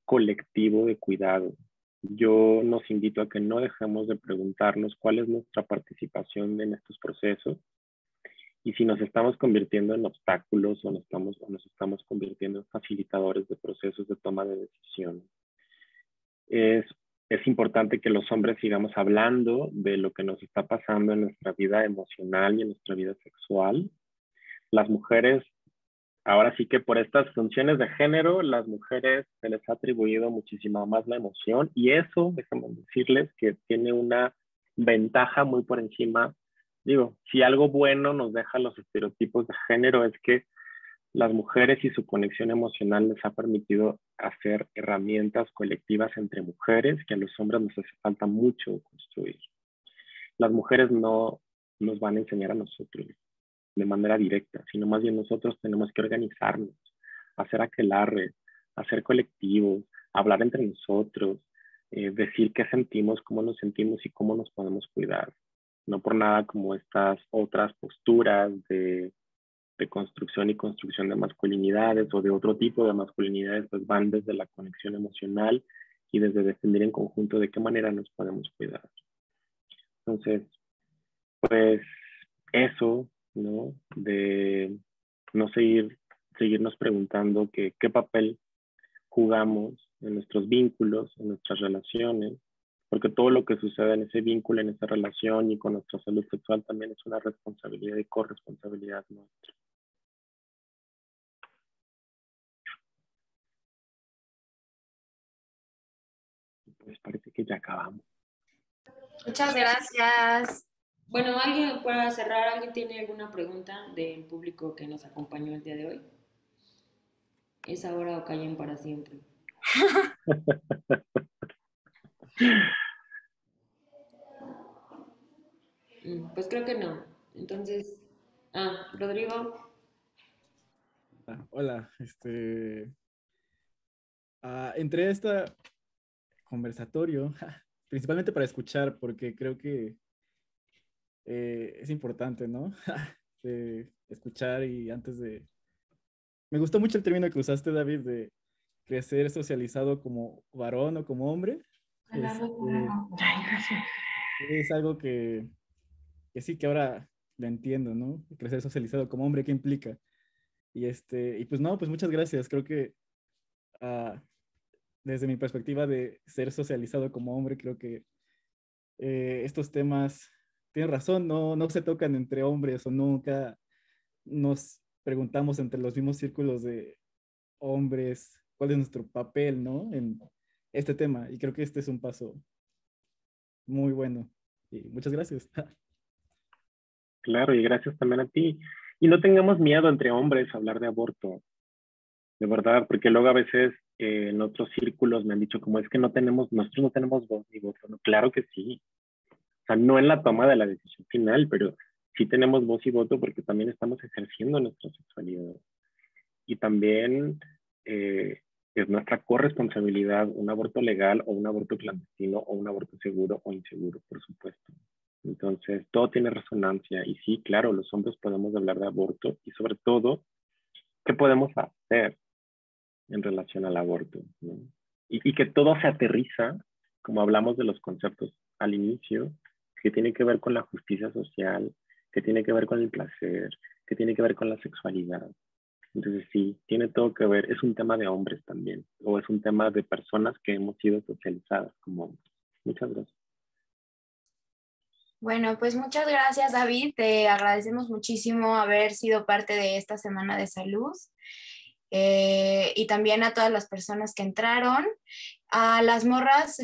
colectivo de cuidado. Yo nos invito a que no dejemos de preguntarnos cuál es nuestra participación en estos procesos y si nos estamos convirtiendo en obstáculos o nos estamos convirtiendo en facilitadores de procesos de toma de decisiones. Es importante que los hombres sigamos hablando de lo que nos está pasando en nuestra vida emocional y en nuestra vida sexual. Las mujeres, ahora sí que por estas funciones de género, las mujeres se les ha atribuido muchísimo más la emoción y eso, déjenme decirles que tiene una ventaja muy por encima. Digo, si algo bueno nos deja los estereotipos de género es que las mujeres y su conexión emocional les ha permitido hacer herramientas colectivas entre mujeres que a los hombres nos hace falta mucho construir. Las mujeres no nos van a enseñar a nosotros de manera directa, sino más bien nosotros tenemos que organizarnos, hacer aquelarre, hacer colectivos, hablar entre nosotros, decir qué sentimos, cómo nos sentimos y cómo nos podemos cuidar. No por nada como estas otras posturas de construcción y construcción de masculinidades o de otro tipo de masculinidades, pues van desde la conexión emocional y desde defender en conjunto de qué manera nos podemos cuidar. Entonces, pues eso, ¿no? De no seguirnos preguntando qué papel jugamos en nuestros vínculos, en nuestras relaciones, porque todo lo que sucede en ese vínculo, en esa relación y con nuestra salud sexual también es una responsabilidad y corresponsabilidad nuestra. Pues parece que ya acabamos. Muchas gracias. Bueno, alguien, para cerrar, ¿alguien tiene alguna pregunta del público que nos acompañó el día de hoy? ¿Es ahora o callen para siempre? Pues creo que no. Entonces, Rodrigo. Hola, entré a esta conversatorio principalmente para escuchar, porque creo que es importante, ¿no? Escuchar y antes de... Me gustó mucho el término que usaste, David, de crecer socializado como varón o como hombre. Es algo que sí que ahora lo entiendo, ¿no? Crecer socializado como hombre, ¿qué implica? Y pues no, pues muchas gracias. Creo que desde mi perspectiva de ser socializado como hombre, creo que estos temas, tienes razón, no se tocan entre hombres o nunca nos preguntamos entre los mismos círculos de hombres cuál es nuestro papel, ¿no? En este tema. Y creo que este es un paso muy bueno. Y muchas gracias. Claro, y gracias también a ti. Y no tengamos miedo entre hombres a hablar de aborto, de verdad, porque luego a veces en otros círculos me han dicho como es que nosotros no tenemos voz ni voto. No, claro que sí. O sea, no en la toma de la decisión final, pero sí tenemos voz y voto porque también estamos ejerciendo nuestra sexualidad. Y también es nuestra corresponsabilidad un aborto legal o un aborto clandestino o un aborto seguro o inseguro, por supuesto. Entonces, todo tiene resonancia y sí, claro, los hombres podemos hablar de aborto y sobre todo, ¿qué podemos hacer en relación al aborto? ¿No? Y que todo se aterriza, como hablamos de los conceptos al inicio, que tiene que ver con la justicia social, que tiene que ver con el placer, que tiene que ver con la sexualidad. Entonces sí, tiene todo que ver, es un tema de hombres también, o es un tema de personas que hemos sido socializadas como hombres. Muchas gracias. Bueno, pues muchas gracias, David. Te agradecemos muchísimo haber sido parte de esta Semana de Salud. Y también a todas las personas que entraron. A las morras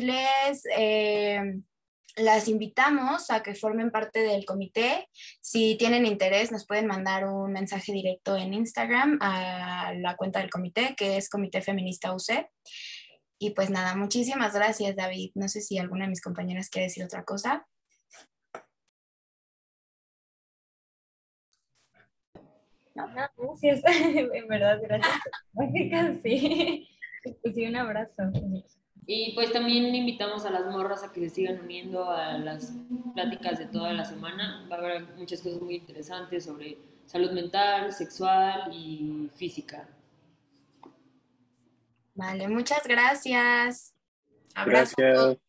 las invitamos a que formen parte del comité. Si tienen interés, nos pueden mandar un mensaje directo en Instagram a la cuenta del comité, que es Comité Feminista UC. Y pues nada, muchísimas gracias, David. No sé si alguna de mis compañeras quiere decir otra cosa. No, gracias. En verdad, gracias. Sí. Pues sí, un abrazo. Y pues también invitamos a las morras a que se sigan uniendo a las pláticas de toda la semana. Va a haber muchas cosas muy interesantes sobre salud mental, sexual y física. Vale, muchas gracias. Abrazo. Gracias.